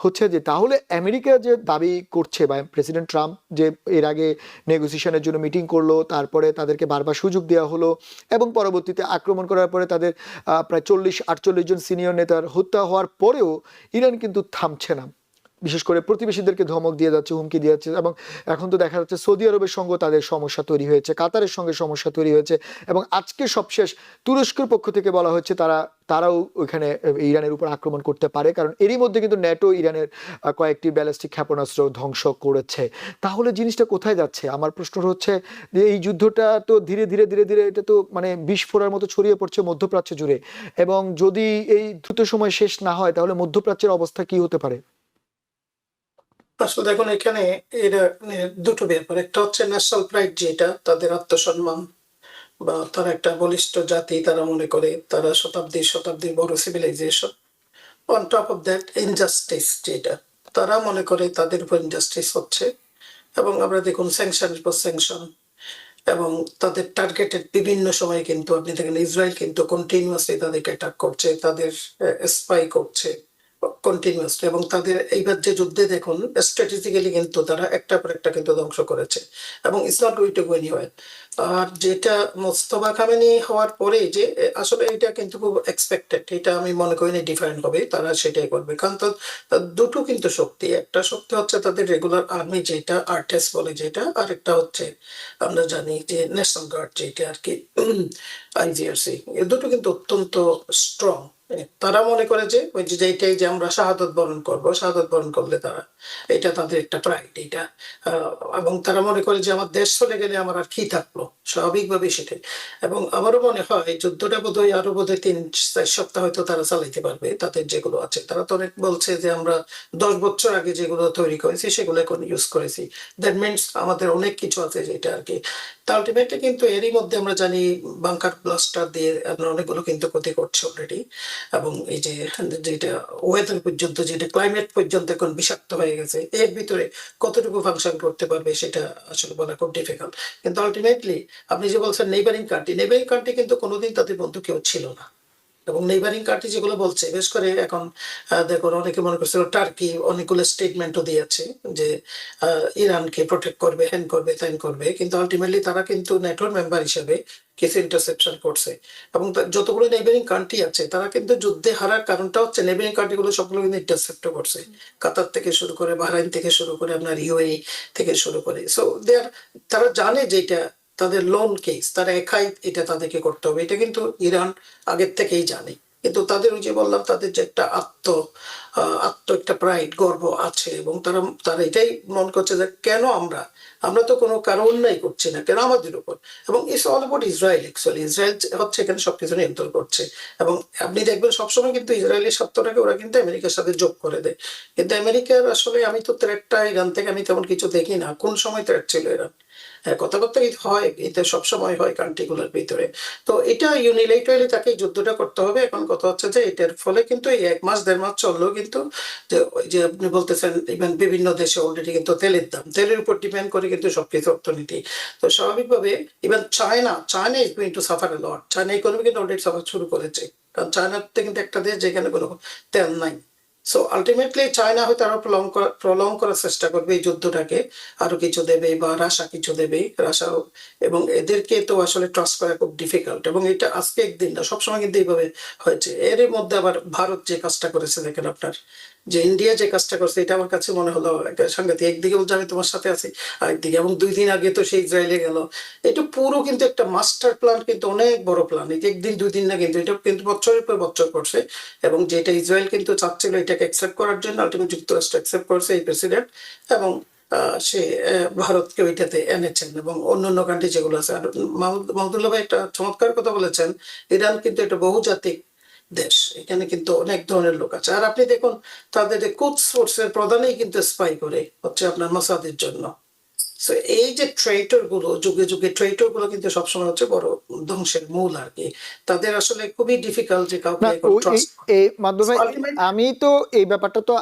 হচ্ছে যে তাহলে আমেরিকা যে দাবি করছে, বা প্রেসিডেন্ট ট্রাম্প যে এর আগে নেগোসিয়েশনের জন্য মিটিং করলো, তারপরে তাদেরকে বারবার সুযোগ দেওয়া হলো, এবং পরবর্তীতে আক্রমণ করার পরে তাদের প্রায় 40-48 জন সিনিয়র নেতার হত্যা হওয়ার পরেও ইরান কিন্তু থামছে না। বিশেষ করে প্রতিবেশীদেরকে ধমক দিয়ে যাচ্ছে, হুমকি দিয়ে যাচ্ছে, এবং এখন তো দেখা যাচ্ছে সৌদি আরবের সঙ্গে তাদের সমস্যা তৈরি হয়েছে, কাতারের সঙ্গে সমস্যা তৈরি হয়েছে, এবং আজকে সবশেষ তুরস্কের পক্ষ থেকে বলা হচ্ছে তারাও ওইখানে ইরানের উপর আক্রমণ করতে পারে, কারণ এরই মধ্যে কিন্তু ন্যাটো ইরানের কয়েকটি ব্যালিস্টিক ক্ষেপণাস্ত্র ধ্বংস করেছে। তাহলে জিনিসটা কোথায় যাচ্ছে? আমার প্রশ্ন হচ্ছে যে এই যুদ্ধটা তো ধীরে ধীরে ধীরে ধীরে এটা তো মানে বিস্ফোরণের মতো ছড়িয়ে পড়ছে মধ্যপ্রাচ্য জুড়ে, এবং যদি এই দ্রুত সময় শেষ না হয় তাহলে মধ্যপ্রাচ্যের অবস্থা কি হতে পারে?
আসলে দেখুন, এখানে এরা দুটো ব্যাপার। একটা হচ্ছে ন্যাশনাল প্রাইড, যেটা তাদের আত্মসম্মান, বা তারা একটা বলিষ্ঠ জাতি, তারা মনে করে তারা শতাব্দীর বড় civilization. On top of that injustice, যেটা তারা মনে করে তাদের উপর ইনজাস্টিস হচ্ছে। এবং আমরা দেখুন স্যাংশনের পর স্যাংশন, এবং তাদের টার্গেটেড বিভিন্ন সময় কিন্তু আপনি দেখেন ইসরায়েল কিন্তু কন্টিনিউয়াসলি তাদেরকে অ্যাটাক করছে, তাদের স্পাই করছে কন্টিনিউয়াসলি। এবং তাদের এইবার যে যুদ্ধে দেখুন স্ট্র্যাটেজিক্যালি কিন্তু তারা একটা পর একটা কিন্তু ধ্বংস করেছে, এবং it's not going to go anywhere. আর যেটা মোস্তফা খামেনি হওয়ার পরে যে আসলে এটা কিন্তু খুব এক্সপেক্টেড, এটা আমি মনে করি না ডিফারেন্ট হবে, তারা সেটাই করবে। কারণ দুটো কিন্তু শক্তি, একটা শক্তি হচ্ছে তাদের রেগুলার আর্মি, যেটা আরটিএস বলে যেটা, আর একটা হচ্ছে আমরা জানি যে ন্যাশনাল গার্ড, যেটা আর কি আইজিআরসি। এ দুটো কিন্তু অত্যন্ত স্ট্রং। তারা মনে করে যে ওই যে যেটাই যে আমরা শাহাদত বরণ করবো, শাহাদত বরণ করলে তারা, এটা তাদের একটা প্রাইড, এটা এবং তারা মনে করে যে আমার দেশ চলে গেলে আমার আর কি থাকলো, স্বাভাবিকভাবে সেটাই। এবং আমারও মনে হয় যুদ্ধটা বোধহয় আরো বোধহয় 3-4 সপ্তাহ হয়তো তারা চালাইতে পারবে। তাদের যেগুলো আছে, তারা তো অনেক বলছে যে আমরা 10 বছর আগে যেগুলো তৈরি করেছি সেগুলো এখন ইউজ করেছি, দ্যাট মিনস আমাদের অনেক কিছু আছে যেটা আর কি। তা আলটিমেটলি কিন্তু এরই মধ্যে আমরা জানি বাংকার ব্লাস্টার দিয়ে আমরা অনেকগুলো কিন্তু ক্ষতি করছে অলরেডি। এবং এই যে যেটা ওয়েদার পর্যন্ত, যেটা ক্লাইমেট পর্যন্ত এখন বিষাক্ত হয়ে গেছে, এর ভিতরে কতটুকু ফাংশন করতে পারবে সেটা আসলে বলা খুব ডিফিকাল্ট। কিন্তু আলটিমেটলি আপনি যে বলছেন নেইবারিং কান্ট্রি কিন্তু কোনোদিন তাদের বন্ধু কেউ ছিল না। এবং নেইবারিং কান্ট্রি যেগুলো বলছে, বিশেষ করে এখন দেখুন অনেকে মনে করছে টার্কি অনেকগুলো স্টেটমেন্টও দিয়েছে যে ইরানকে প্রোটেক্ট করবে, হ্যান করবে, ত্যান করবে, কিন্তু আলটিমেটলি তারা কিন্তু নেটোর মেম্বার হিসেবে কিছু ইন্টারসেপশন করছে। এবং যতগুলো নেইবারিং কান্ট্রি আছে তারা কিন্তু যুদ্ধে হারার কারণটা হচ্ছে নেইবারিং কান্ট্রিগুলো সবগুলো কিন্তু ইন্টারসেপ্ট করছে, কাতার থেকে শুরু করে, বাহরাইন থেকে শুরু করে, আপনার ইউএই থেকে শুরু করে। সো তারা জানে যে এটা তাদের লোন কেস, তারা একাই এটা তাদেরকে করতে হবে, এটা কিন্তু ইরান আগের থেকেই জানে। কিন্তু তাদের ওই যে বললাম, তাদের যে একটা আত্ম একটা প্রাইড, গর্ব আছে, এবং তারা তারা এটাই মনে করছে যে কেন আমরা আমরা তো কোনো কারো অন্যায় করছি না, কেন আমাদের উপর। এবং it's all about Israel. Actually Israel হচ্ছে এখানে সবকিছু নিয়ন্ত্রণ করছে। এবং আপনি দেখবেন সবসময় কিন্তু ইসরায়েলের স্বার্থটাকে ওরা কিন্তু আমেরিকার সাথে যোগ করে দেয়। কিন্তু আমেরিকার আসলে আমি তো থ্রেটটা ইরান থেকে আমি তেমন কিছু দেখি না। কোন সময় থ্রেট ছিল ইরান? হ্যাঁ, কথাবার্তা হয়, এটা সবসময় হয় কান্ট্রিগুলোর ভিতরে। তো এটা ইউনিলেটারালি তাকে এই যুদ্ধটা করতে হবে। এখন কথা হচ্ছে যে এটার ফলে কিন্তু এই 1 মাস 1.5 মাস চললেও কিন্তু যে ওই যে আপনি বলতেছেন ইভেন বিভিন্ন দেশে অলরেডি কিন্তু তেলের দাম, তেলের উপর ডিপেন্ড করে কিন্তু সবকিছু অর্থনীতি। তো স্বাভাবিকভাবে even China is going to suffer A lot. China economy কিন্তু অলরেডি সাফার শুরু করেছে, কারণ চায়নাতে কিন্তু একটা দেশ যেখানে কোনো তেল নাই। সো আলটিমেটলি চায়না হয়তো আরো প্রলং করার চেষ্টা করবে এই যুদ্ধটাকে, আরো কিছু দেবে বা রাশিয়া কিছু দেবে, রাশিয়া। এবং এদেরকে তো আসলে ট্রাস্ট করা খুব ডিফিকাল্ট, এবং এটা আজকে একদিন না, সবসময় কিন্তু এইভাবে হয়েছে। এর মধ্যে আবার ভারত যে কাজটা করেছে দেখেন আপনার, যে ইন্ডিয়া যে কাজটা করছে, এটা আমার কাছে মনে হলো একটা সাংঘাতিক। একদিকে বলছে আমি তোমার সাথে আছি, আরেকদিকে এবং 2 দিন আগে তো সেই ইসরায়েলে গেল। এটা পুরো কিন্তু একটা মাস্টার প্ল্যান, কিন্তু অনেক বড় প্ল্যান। এই যে একদিন 2 দিন না, কিন্তু এটা কিন্তু বছরের পর বছর করছে। এবং যেটা ইসরায়েল কিন্তু চাচ্ছিল এটাকে অ্যাকসেপ্ট করার জন্য, আলটিমেট যুক্তরাষ্ট্র অ্যাকসেপ্ট করেছে এই প্রেসিডেন্ট। এবং সে ভারতকে ওইটাতে এনেছেন, এবং অন্যান্য কান্ট্রি যেগুলো আছে। আর মাহমুদুল্লাহ ভাই একটা চমৎকার কথা বলেছেন, ইরান কিন্তু একটা বহুজাতিক দেশ, এখানে কিন্তু অনেক ধরনের লোক আছে। আর আপনি দেখুন তাদের কুদস ফোর্সের প্রধানেই কিন্তু স্পাই করে হচ্ছে আপনার মোসাদের জন্য। So, এই যে ট্রেটর গুলো, যুগে যুগে ট্রেটর গুলো কিন্তু সবসময় হচ্ছে বড় ধ্বংসের মূল আর কি। তাদের আসলে খুবই ডিফিকাল্ট যে কাউকে
না
ট্রাস্ট।
এই মাধ্যমে আমি তো এই ব্যাপারটা তো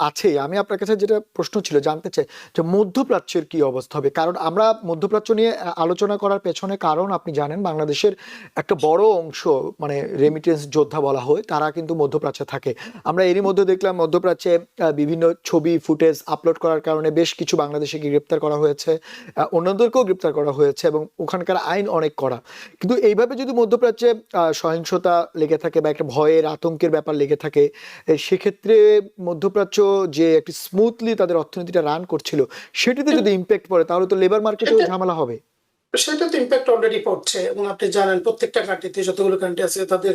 আছেই। আমি আপনার কাছে যেটা প্রশ্ন ছিল জানতে চাই যে মধ্যপ্রাচ্যের কি অবস্থা হবে, কারণ আমরা মধ্যপ্রাচ্য নিয়ে আলোচনা করার পেছনে কারণ আপনি জানেন বাংলাদেশের একটা বড় অংশ মানে রেমিটেন্স যোদ্ধা বলা হয়, তারা কিন্তু মধ্যপ্রাচ্যে থাকে। আমরা এরই মধ্যে দেখলাম মধ্যপ্রাচ্যে বিভিন্ন ছবি ফুটেজ আপলোড করার কারণে বেশ কিছু বাংলাদেশিকে গ্রেপ্তার করা হয়েছে, অন্যদেরকেও গ্রেপ্তার করা হয়েছে, এবং ওখানকার আইন অনেক কড়া। কিন্তু এইভাবে যদি মধ্যপ্রাচ্যে সহিংসতা লেগে থাকে বা একটা ভয়ের আতঙ্কের ব্যাপার লেগে থাকে, সেক্ষেত্রে মধ্যপ্রাচ্য যে একটি স্মুথলি তাদের অর্থনীতিটা রান করছিল সেটিতে যদি ইম্প্যাক্ট পড়ে, তাহলে তো লেবার মার্কেটেও ঝামেলা হবে।
সেটা তো ইম্প্যাক্ট অলরেডি পড়ছে। এবং আপনি জানেন প্রত্যেকটা কান্ট্রিতে যতগুলো কান্ট্রি আছে তাদের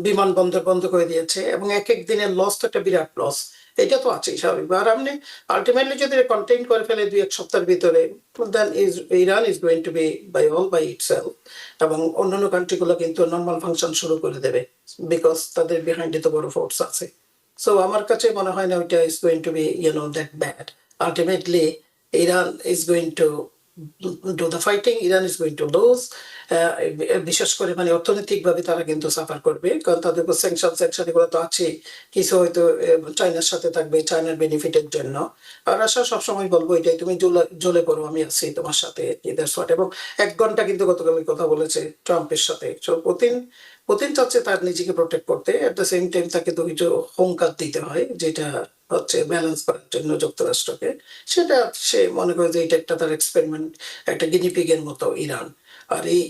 বিমানবন্দর বন্ধ করে দিয়েছে, এবং এক এক দিনের লস তো একটা বিরাট লস। এটা তো আছেই স্বাভাবিক। আর আপনি আলটিমেটলি যদি কন্টেইন করে ফেলে 2-1 সপ্তাহের ভিতরে, then Iran is going to be by itself. এবং অন্যান্য কান্ট্রিগুলো কিন্তু নর্মাল ফাংশন শুরু করে দেবে, বিকজ তাদের বিহাইন্ড এত বড় ফোর্স আছে। সো আমার কাছে মনে হয় না ওইটা is going to be that bad. Ultimately Iran is going to do the fighting, Iran is going to lose. বিশেষ করে মানে অর্থনৈতিকভাবে তারা কিন্তু সাফার করবে, কারণ তাদের উপর স্যাংশন এগুলো তো আছে। কিছু হয়তো চায়নার সাথে থাকবে চায়নার বেনিফিটের জন্য। আর রাশিয়া সবসময় বলবো এটাই, তুমি জ্বলে পড়ো, আমি আছি তোমার সাথে। এবং 1 ঘন্টা কিন্তু গতকাল কথা বলেছে ট্রাম্পের সাথে। পুতিন চাচ্ছে তার নিজেকে প্রোটেক্ট করতে, এট দ্য সেম টাইম তাকে তো কিছু হুঙ্কার দিতে হয়, যেটা হচ্ছে ব্যালেন্স করার জন্য যুক্তরাষ্ট্রকে। সেটা সে মনে করে যে এটা একটা তার এক্সপেরিমেন্ট, একটা গিনিপিগের মতো ইরান। আর এই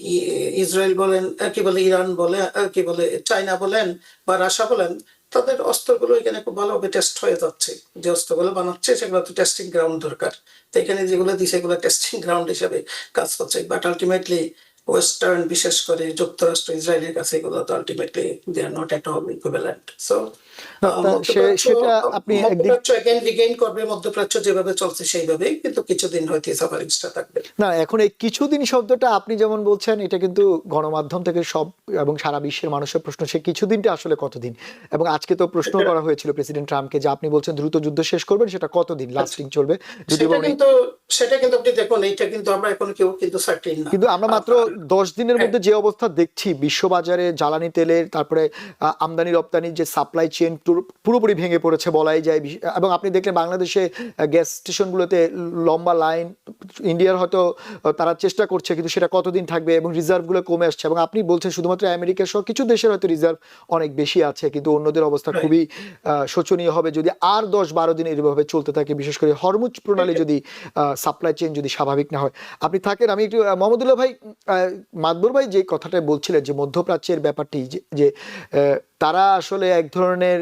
ইসরায়েল বলেন, কি বলে ইরান বলে, কি বলে চায়না বলেন বা রাশিয়া বলেন, তাদের অস্ত্রগুলো এখানে খুব ভালোভাবে টেস্ট হয়ে যাচ্ছে। যে অস্ত্রগুলো বানাচ্ছে সেগুলো তো টেস্টিং গ্রাউন্ড দরকার। তো এখানে যেগুলো দিচ্ছে সেগুলো টেস্টিং গ্রাউন্ড হিসেবে কাজ করছে। বাট আলটিমেটলি ওয়েস্টার্ন, বিশেষ করে যুক্তরাষ্ট্র, ইসরায়েলের কাছে এগুলো তো ultimately they are not at all equivalent. So
সেটা আপনি
মধ্যপ্রাচ্য এগেইন রিগেইন করবে, মধ্যপ্রাচ্য যেভাবে চলছে সেইভাবেই, কিন্তু কিছুদিন হয়তো সাফারিংসটা থাকবে।
না, এখন এই কিছুদিন শব্দটা আপনি যেমন বলছেন, এটা কিন্তু গণমাধ্যম থেকে সব এবং সারা বিশ্বের মানুষের প্রশ্ন, সে কিছুদিনটা আসলে কতদিন। এবং আজকে তো প্রশ্ন করা হয়েছিল প্রেসিডেন্ট ট্রাম্পকে যে আপনি বলছেন দ্রুত যুদ্ধ শেষ করবেন, সেটা কতদিন লাস্টিং চলবে।
সেটা কিন্তু আপনি দেখুন, এইটা কিন্তু আমরা এখন কেউ কিন্তু সার্টেন না।
কিন্তু আমরা মাত্র 10 দিনের মধ্যে যে অবস্থা দেখছি বিশ্ববাজারে জ্বালানি তেলের, তারপরে আমদানি রপ্তানির যে সাপ্লাই চেইন পুরোপুরি ভেঙে পড়েছে বলাই যায়। এবং আপনি দেখলেন বাংলাদেশে গ্যাস স্টেশনগুলোতে লম্বা লাইন। ইন্ডিয়ার হয়তো তারা চেষ্টা করছে, কিন্তু সেটা কতদিন থাকবে, এবং রিজার্ভগুলো কমে আসছে। এবং আপনি বলছেন শুধুমাত্র আমেরিকা সহ কিছু দেশের হয়তো রিজার্ভ অনেক বেশি আছে, কিন্তু অন্যদের অবস্থা খুবই শোচনীয় হবে যদি আর 10-12 দিন এভাবে চলতে থাকে, বিশেষ করে হরমুজ প্রণালী যদি সাপ্লাই চেইন যদি স্বাভাবিক না হয়। আপনি থাকেন, আমি একটু মোহাম্মদুল্লাহ ভাই মাদবর ভাই যে কথাটা বলছিলেন যে মধ্যপ্রাচ্যের ব্যাপারটি যে তারা আসলে এক ধরনের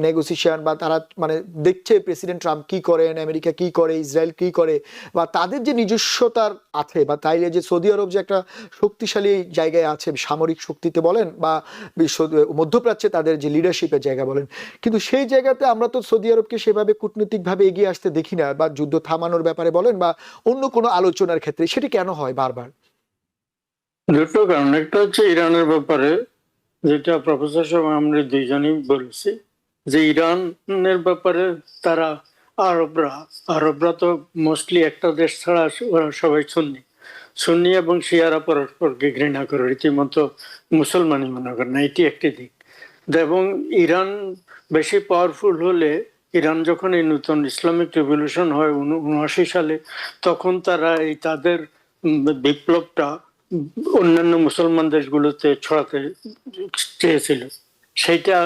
নেগোসিয়েশন বা তারা মানে দেখছে প্রেসিডেন্ট ট্রাম্প কি করেন, আমেরিকা কি করে, ইসরায়েল কি করে, বা তাদের যে নিজস্বতার আছে, বা তাইলে যে সৌদি আরব যে একটা শক্তিশালী জায়গায় আছে সামরিক শক্তিতে বলেন বা মধ্যপ্রাচ্যে তাদের যে লিডারশিপের জায়গা বলেন, কিন্তু সেই জায়গাতে আমরা তো সৌদি আরবকে সেভাবে কূটনৈতিকভাবে এগিয়ে আসতে দেখি না, বা যুদ্ধ থামানোর ব্যাপারে বলেন বা অন্য কোনো আলোচনার ক্ষেত্রে। সেটি কেন হয় বারবার?
দুটো কারণ, একটা হচ্ছে ইরানের ব্যাপারে, যেটা প্রফেসর সাহেব আমরা দুইজনই বলেছি, যে ইরানের ব্যাপারে তারা আরবরা তো মোস্টলি একটা দেশ ছাড়া ওরা সবাই সুন্নি সুন্নি এবং শিয়ারা পরস্পরকে ঘৃণা করে, রীতিমতো মুসলমানই মনে করে না, এটি একটি দিক। এবং ইরান বেশি পাওয়ারফুল হলে, ইরান যখন এই নতুন ইসলামিক রেভলিউশন হয় 79 সালে, তখন তারা এই তাদের বিপ্লবটা অন্যান্য মুসলমান দেশগুলোতে ছড়াতে চেয়েছিল। সেটা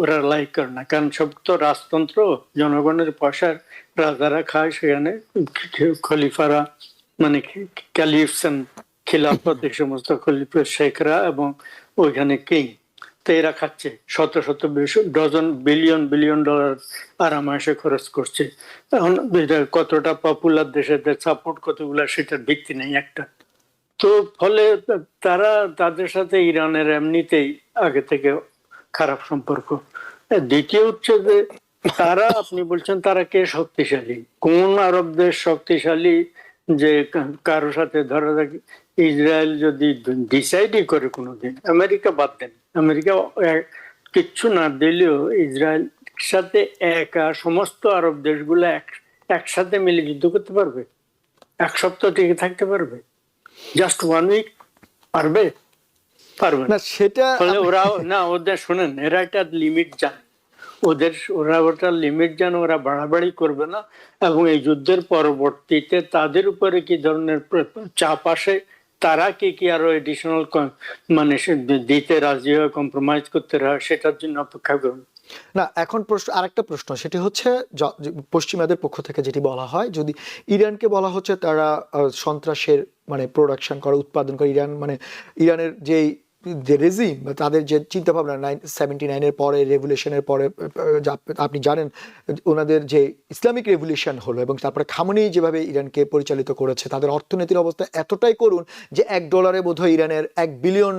ওরা লাইক করে না, কারণ সব তো রাজতন্ত্র, জনগণের পয়সার রাজারা খায়, সেখানে খলিফারা মানে ক্যালিফস এন্ড খিলাফত, এই সমস্ত খলিফা শেখরা এবং ওইখানে কিং, তো এরা খাচ্ছে শত শত ডজন বিলিয়ন ডলার আরামাসে খরচ করছে। এখন কতটা পপুলার দেশের সাপোর্ট কতগুলা, সেটার ভিত্তি নেই একটা। তো ফলে তারা তাদের সাথে ইরানের এমনিতেই আগে থেকে খারাপ সম্পর্ক। দ্বিতীয় হচ্ছে যে তারা, আপনি বলছেন তারা কে শক্তিশালী, কোন আরব দেশ শক্তিশালী, যে কারোর সাথে ধরা যাক ইসরায়েল যদি ডিসাইডই করে কোনোদিন, আমেরিকা বাদ দেন, আমেরিকা কিচ্ছু না দিলেও ইসরায়েল সাথে একা সমস্ত আরব দেশগুলো একসাথে মিলে যুদ্ধ করতে পারবে? এক সপ্তাহ টিকে থাকতে পারবে? জাস্ট 1 উইক পারবে? পারবে
না, সেটা
ফলে ওরা না, ওদের শোনেন, এরা একটা লিমিট জানে, ওরা ওটা লিমিট জানে, ওরা বাড়াবাড়ি করবে না। এবং এই যুদ্ধের পরবর্তীতে তাদের উপরে কি ধরনের চাপ আসে, তারা কি আরো এডিশনাল মানে দিতে রাজি হয়, কম্প্রোমাইজ করতে হয়, সেটার জন্য অপেক্ষা করুন।
না, এখন আরেকটা প্রশ্ন, সেটি হচ্ছে পশ্চিমাদের পক্ষ থেকে যেটি বলা হয়, যদি ইরানকে বলা হচ্ছে তারা সন্ত্রাসের মানে প্রোডাকশন করে, উৎপাদন করে, ইরান মানে ইরানের যেই যে রেজিম বা তাদের যে চিন্তা ভাবনা 79-এর পরে, রেভলিউশনের পরে, আপনি জানেন ওনাদের যে ইসলামিক রেভলিউশন হলো এবং তারপরে খামেনি যেভাবে ইরানকে পরিচালিত করেছে, তাদের অর্থনীতির অবস্থা এতটাই করুন যে $1 বোধহয় ইরানের 1 বিলিয়ন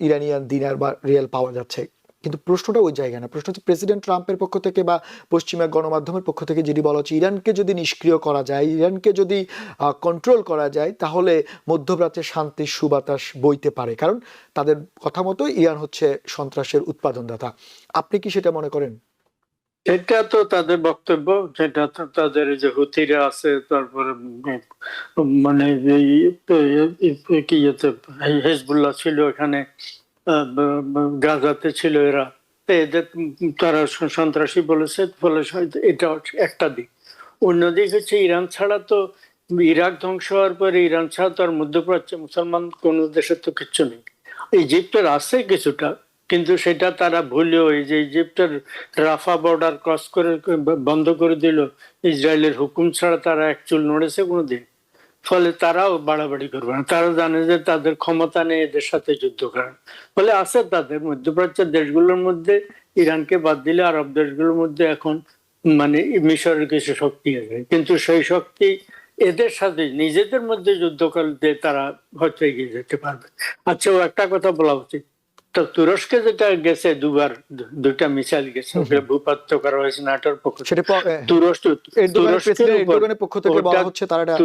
ইরানিয়ান দিনার বা রিয়াল পাওয়া যাচ্ছে। কিন্তু প্রশ্নটা ওই জায়গায় না, প্রশ্ন হচ্ছে প্রেসিডেন্ট ট্রাম্পের পক্ষ থেকে বা পশ্চিমা গণমাধ্যমের পক্ষ থেকে যেটি বলা হচ্ছে, ইরানকে যদি নিষ্ক্রিয় করা যায়, ইরানকে যদি কন্ট্রোল করা যায়, তাহলে মধ্যপ্রাচ্যে শান্তির সুবাতাস বইতে পারে, কারণ তাদের কথা মতো ইরান হচ্ছে সন্ত্রাসের উৎপাদনদাতা। আপনি কি সেটা মনে করেন?
এটা তো তাদের বক্তব্য, সেটা তো তাদের যে হুতিরা আছে, তারপরে মানে কি হেজবুল্লাহ ছিল এখানে, গাজাতে ছিল এরা, এদের তারা সন্ত্রাসী বলেছে। ফলে এটা একটা দিক। অন্যদিক হচ্ছে ইরান ছাড়া তো, ইরাক ধ্বংস হওয়ার পরে ইরান ছাড়া তো আর মধ্যপ্রাচ্যে মুসলমান কোন দেশের তো কিচ্ছু নেই। ইজিপ্টের আছে কিছুটা, কিন্তু সেটা তারা ভুলেও এই যে ইজিপ্টের রাফা বর্ডার ক্রস করে বন্ধ করে দিল ইসরায়েলের হুকুম ছাড়া, তারা এক চুল নড়েছে কোনোদিন? ফলে তারাও বাড়াবাড়ি করবে না, তারা জানে যে তাদের ক্ষমতা নেই এদের সাথে যুদ্ধ করার। ফলে আছে তাদের মধ্যপ্রাচ্যের দেশগুলোর মধ্যে, ইরানকে বাদ দিলে আরব দেশগুলোর মধ্যে এখন মানে মিশরের কিছু শক্তি আছে, কিন্তু সেই শক্তি এদের সাথে নিজেদের মধ্যে যুদ্ধ করতে তারা হয়তো এগিয়ে যেতে পারবে। আচ্ছা, ও একটা কথা বলা উচিত, তো তুরস্কে যেটা গেছে দুটা মিসাইল গেছে, ওকে ভূপাত্য করা হয়েছে নাটোর পক্ষ থেকে।
এরদোগানের পক্ষ থেকে বলা হচ্ছে তারা এটা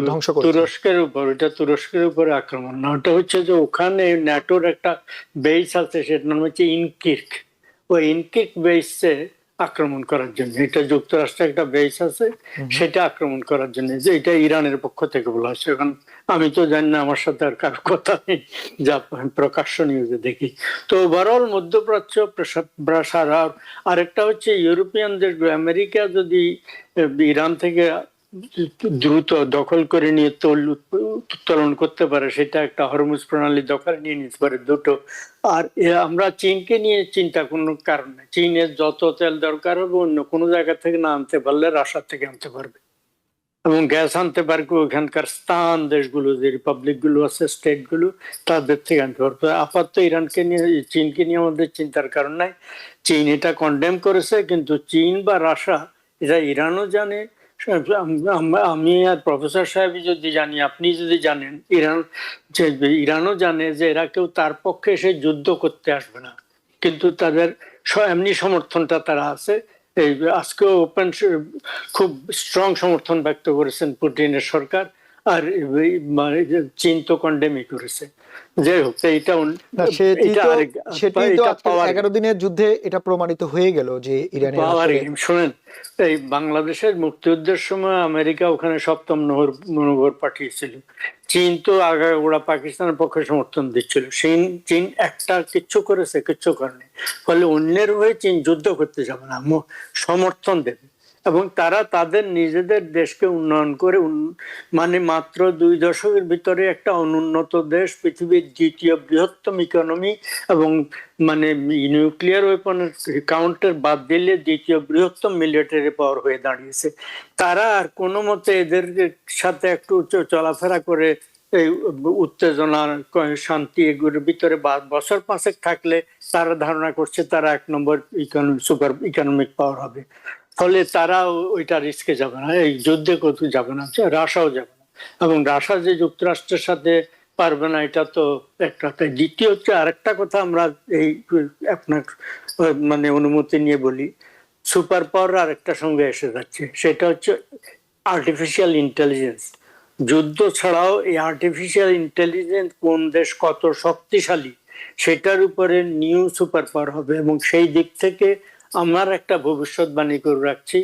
ধ্বংস করছে।
তুরস্কের উপরে আক্রমণ না, ওটা হচ্ছে যে ওখানে ন্যাটোর একটা বেস আছে, সেটার নাম হচ্ছে ইনকির্ক। ওই ইনকির্ক বেসে আক্রমণ করার জন্য, এটা যুক্তরাষ্ট্রের একটা বেস আছে, সেটা আক্রমণ করার জন্য, যে এটা ইরানের পক্ষ থেকে বলা হচ্ছে। এখন আমি তো জানি না, আমার সাথে আর কারো কথা নেই, যা প্রকাশ্য নিউজে দেখি। তো ওভারঅল মধ্যপ্রাচ্য সারা, আরেকটা হচ্ছে ইউরোপিয়ান দেশগুলো, আমেরিকা যদি ইরান থেকে দ্রুত দখল করে নিয়ে উত্তোলন করতে পারে, সেটা একটা হরমুজ প্রণালী দখল নিয়ে নিতে পারে, দুটো। আর আমরা চীনকে নিয়ে চিন্তা কোনো কারণ নেই, চীনের যত তেল দরকার হবে অন্য কোনো জায়গা থেকে না আনতে পারলে রাশিয়া থেকে আনতে পারবে। এবং গ্যাস আনতে পারবে ওখানকার স্থান দেশগুলো, যে রিপাবলিক গুলো আছে, স্টেট গুলো, তাদের থেকে আনতে পারবে। আপাতত ইরানকে নিয়ে, চীনকে নিয়ে আমাদের চিন্তার কারণ নাই। চীন এটা কন্ডেম করেছে, কিন্তু চীন বা রাশিয়া এটা ইরানও জানে, আমি আর প্রফেসর সাহেব যদি জানি, আপনি যদি জানেন, ইরানও জানে যে এরা কেউ তার পক্ষে এসে যুদ্ধ করতে আসবে না, কিন্তু তাদের এমনি সমর্থনটা তারা আছে। এই আজকে ওপেন খুব স্ট্রং সমর্থন ব্যক্ত করেছেন পুতিনের সরকার, আর মানে চীন তো কন্ডেমই করেছে। যাই হোক, এইটা
না, সেটি
এটা
তো
আরেক
সেটি তো
এটা
আজকে
পাওয়ার
11 দিনের যুদ্ধে এটা প্রমাণিত হয়ে গেল যে ইরানের
পাওয়ার
আসলে
গেম। শোনেন, এই বাংলাদেশের মুক্তিযুদ্ধের সময় আমেরিকা ওখানে সপ্তম মনোবর পাঠিয়েছিল। চীন তো আগে ওরা পাকিস্তানের পক্ষে সমর্থন দিচ্ছিল। চীন একটা কিচ্ছু করেছে? কিচ্ছু করেনি। ফলে অন্যের হয়ে চীন যুদ্ধ করতে যাবে না, সমর্থন দেবে। এবং তারা তাদের নিজেদের দেশকে উন্নয়ন করে, মানে মাত্র 2 দশকের ভিতরে একটা অনুন্নত দেশ, পৃথিবীর দ্বিতীয় বৃহত্তম ইকোনমি, এবং মানে নিউক্লিয়ার ওয়েপনের কাউন্টার বাদ দিলে দ্বিতীয় বৃহত্তম মিলিটারি পাওয়ার হয়ে দাঁড়িয়েছে। তারা আর কোনো মতে এদের সাথে একটু চলাফেরা করে এই উত্তেজনা, শান্তি এগুলোর ভিতরে বছর 5 থাকলে তারা ধারণা করছে তারা 1 নম্বর সুপার ইকোনমিক পাওয়ার হবে। ফলে তারা ওইটা রিস্কে যাবে না, এই যুদ্ধে কোথাও যাবে না, রাশিয়াও যাবে না। এবং রাশিয়া যে যুক্তরাষ্ট্রের সাথে পারবে না, এটা তো একটা। দ্বিতীয় হচ্ছে আরেকটা কথা, আমরা এই আপনার মানে অনুমতি নিয়ে বলি, সুপার পাওয়ার আরেকটা সঙ্গে এসে যাচ্ছে, সেটা হচ্ছে আর্টিফিশিয়াল ইন্টেলিজেন্স। যুদ্ধ ছাড়াও এই আর্টিফিশিয়াল ইন্টেলিজেন্স কোন দেশ কত শক্তিশালী, সেটার উপরে নিউ সুপার পাওয়ার হবে। এবং সেই দিক থেকে আমার একটা ভবিষ্যৎবাণী করে রাখছি,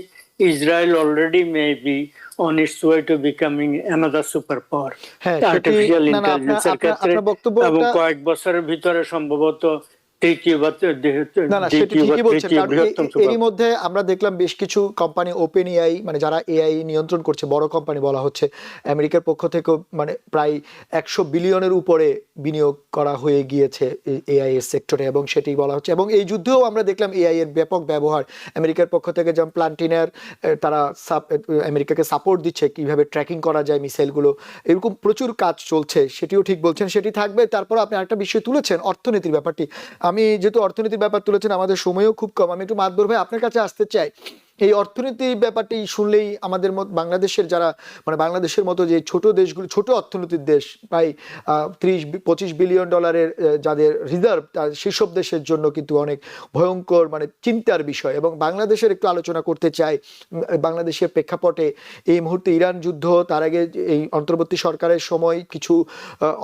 Israel already may be on its way to becoming another super power
হ্যাঁ,
আর্টিফিশিয়াল
না, না,
ইন্টেলিজেন্সের ক্ষেত্রে।
আপনার বক্তব্য
এবং
একটা
কয়েক বছরের ভিতরে সম্ভবত তৃতীয় বা
না, না, সেটা ঠিকই বলছেন, কারণ
বৃহত্তম
এরই মধ্যে আমরা দেখলাম বেশ কিছু কোম্পানি, ওপেন এআই, মানে যারা এআই নিয়ন্ত্রণ করছে, বড় কোম্পানি বলা হচ্ছে, আমেরিকার পক্ষ থেকে মানে প্রায় 100 বিলিয়নের উপরে বিনিয়োগ করা হয়ে গিয়েছে এআই এর সেক্টরে, এবং সেটি বলা হচ্ছে। এবং এই যুদ্ধেও আমরা দেখলাম এআই এর ব্যাপক ব্যবহার আমেরিকার পক্ষ থেকে, যেমন প্লান্টিনার তারা আমেরিকাকে সাপোর্ট দিচ্ছে কিভাবে ট্র্যাকিং করা যায় মিসাইলগুলো, এরকম প্রচুর কাজ চলছে। সেটিও ঠিক বলছেন, সেটি থাকবে। তারপর আপনি আরেকটা বিষয় তুলেছেন, অর্থনীতির ব্যাপারটি। আমি যেহেতু অর্থনীতির ব্যাপার তুলেছেন, আমাদের সময়ও খুব কম, আমি একটু মাতবর ভাই আপনার কাছে আসতে চাই। এই অর্থনীতির ব্যাপারটি শুনলেই আমাদের মত বাংলাদেশের যারা, মানে বাংলাদেশের মতো যে ছোট দেশগুলো, ছোট অর্থনীতির দেশ, প্রায় 30-25 বিলিয়ন ডলারের যাদের রিজার্ভ, সেসব দেশের জন্য কিন্তু অনেক ভয়ঙ্কর, মানে চিন্তার বিষয়। এবং বাংলাদেশের একটু আলোচনা করতে চাই। বাংলাদেশের প্রেক্ষাপটে এই মুহূর্তে ইরান যুদ্ধ, তার আগে এই অন্তর্বর্তী সরকারের সময় কিছু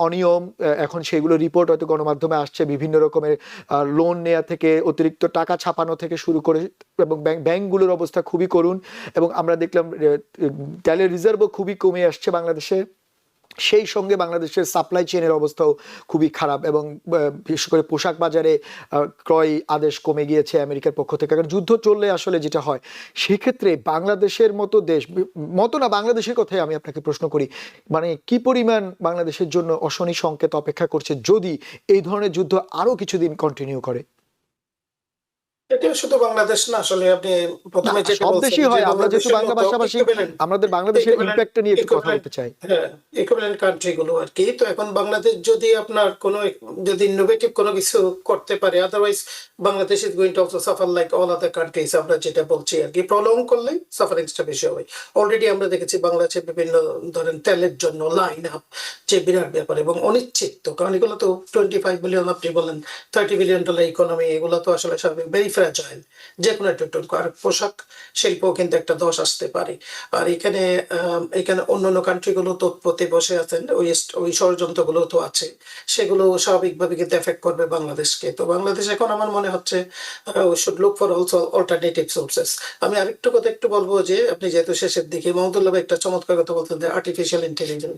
অনিয়ম, এখন সেগুলো রিপোর্ট হয়তো গণমাধ্যমে আসছে, বিভিন্ন রকমের লোন নেওয়া থেকে অতিরিক্ত টাকা ছাপানো থেকে শুরু করে, এবং ব্যাংকগুলোর অবস্থা খুবই করুণ। এবং আমরা দেখলাম তেলের রিজার্ভও খুবই কমে আসছে বাংলাদেশে। সেই সঙ্গে বাংলাদেশের সাপ্লাই চেনের অবস্থাও খুবই খারাপ, এবং বিশেষ করে পোশাক বাজারে ক্রয় আদেশ কমে গিয়েছে আমেরিকার পক্ষ থেকে। কারণ যুদ্ধ চললে আসলে যেটা হয়, সেক্ষেত্রে বাংলাদেশের মতো দেশ, মতো না, বাংলাদেশের কথাই আমি আপনাকে প্রশ্ন করি, মানে কি পরিমাণ বাংলাদেশের জন্য অশনি সংকেত অপেক্ষা করছে যদি এই ধরনের যুদ্ধ আরো কিছুদিন কন্টিনিউ করে?
এটা শুধু বাংলাদেশ না, আসলে আপনি প্রথমে যেটা
সব
বলছেন
দেশই
যে
হয়, আমরা যেহেতু
বাংলাদেশের
বাংলা
মতো
ভাষাভাষী, আমাদের বাংলাদেশের ইম্প্যাক্টটা নিয়ে একটু কথা বলতে চাই।
হ্যাঁ, ইকুইভ্যালেন্ট কান্ট্রি গুলো আর কি। তো এখন বাংলাদেশ যদি আপনার কোনো, যদি ইনোভেটিভ কোনো কিছু করতে পারে, otherwise Bangladesh is going to also suffer like all other countries, আমরা যেটা বলছি আর কি। প্রলং করলে সাফারিংসটা বেশি হবে। অলরেডি আমরা দেখেছি বাংলাদেশের বিভিন্ন, ধরেন তেলের জন্য লাইন আপ যে বিরাট ব্যাপার, এবং অনিশ্চিত, কারণ এগুলো তো 25 বিলিয়ন, আপনি বলেন 30 বিলিয়ন ডলার ইকোনমি, এগুলো তো আসলে স্বাভাবিক, ভেরি ফ্র্যাজাইল, যে কোনো একটা টুনকো। আর পোশাক শিল্পও কিন্তু একটা দশ আসতে পারে। আর এখানে এখানে অন্যান্য কান্ট্রিগুলো তো প্রতি বসে আছেন, ওই ষড়যন্ত্রগুলো তো আছে, সেগুলো স্বাভাবিকভাবে কিন্তু এফেক্ট করবে বাংলাদেশকে। তো বাংলাদেশ এখন আমার মনে হচ্ছে we should look for also alternative sources. আমি আরেকটু কথা একটু বলবো, যে আপনি যেহেতু শেষের দিকে, মাহমুদুল্লাহ ভাই একটা চমৎকার কথা বলতেন, যে আর্টিফিশিয়াল ইন্টেলিজেন্স।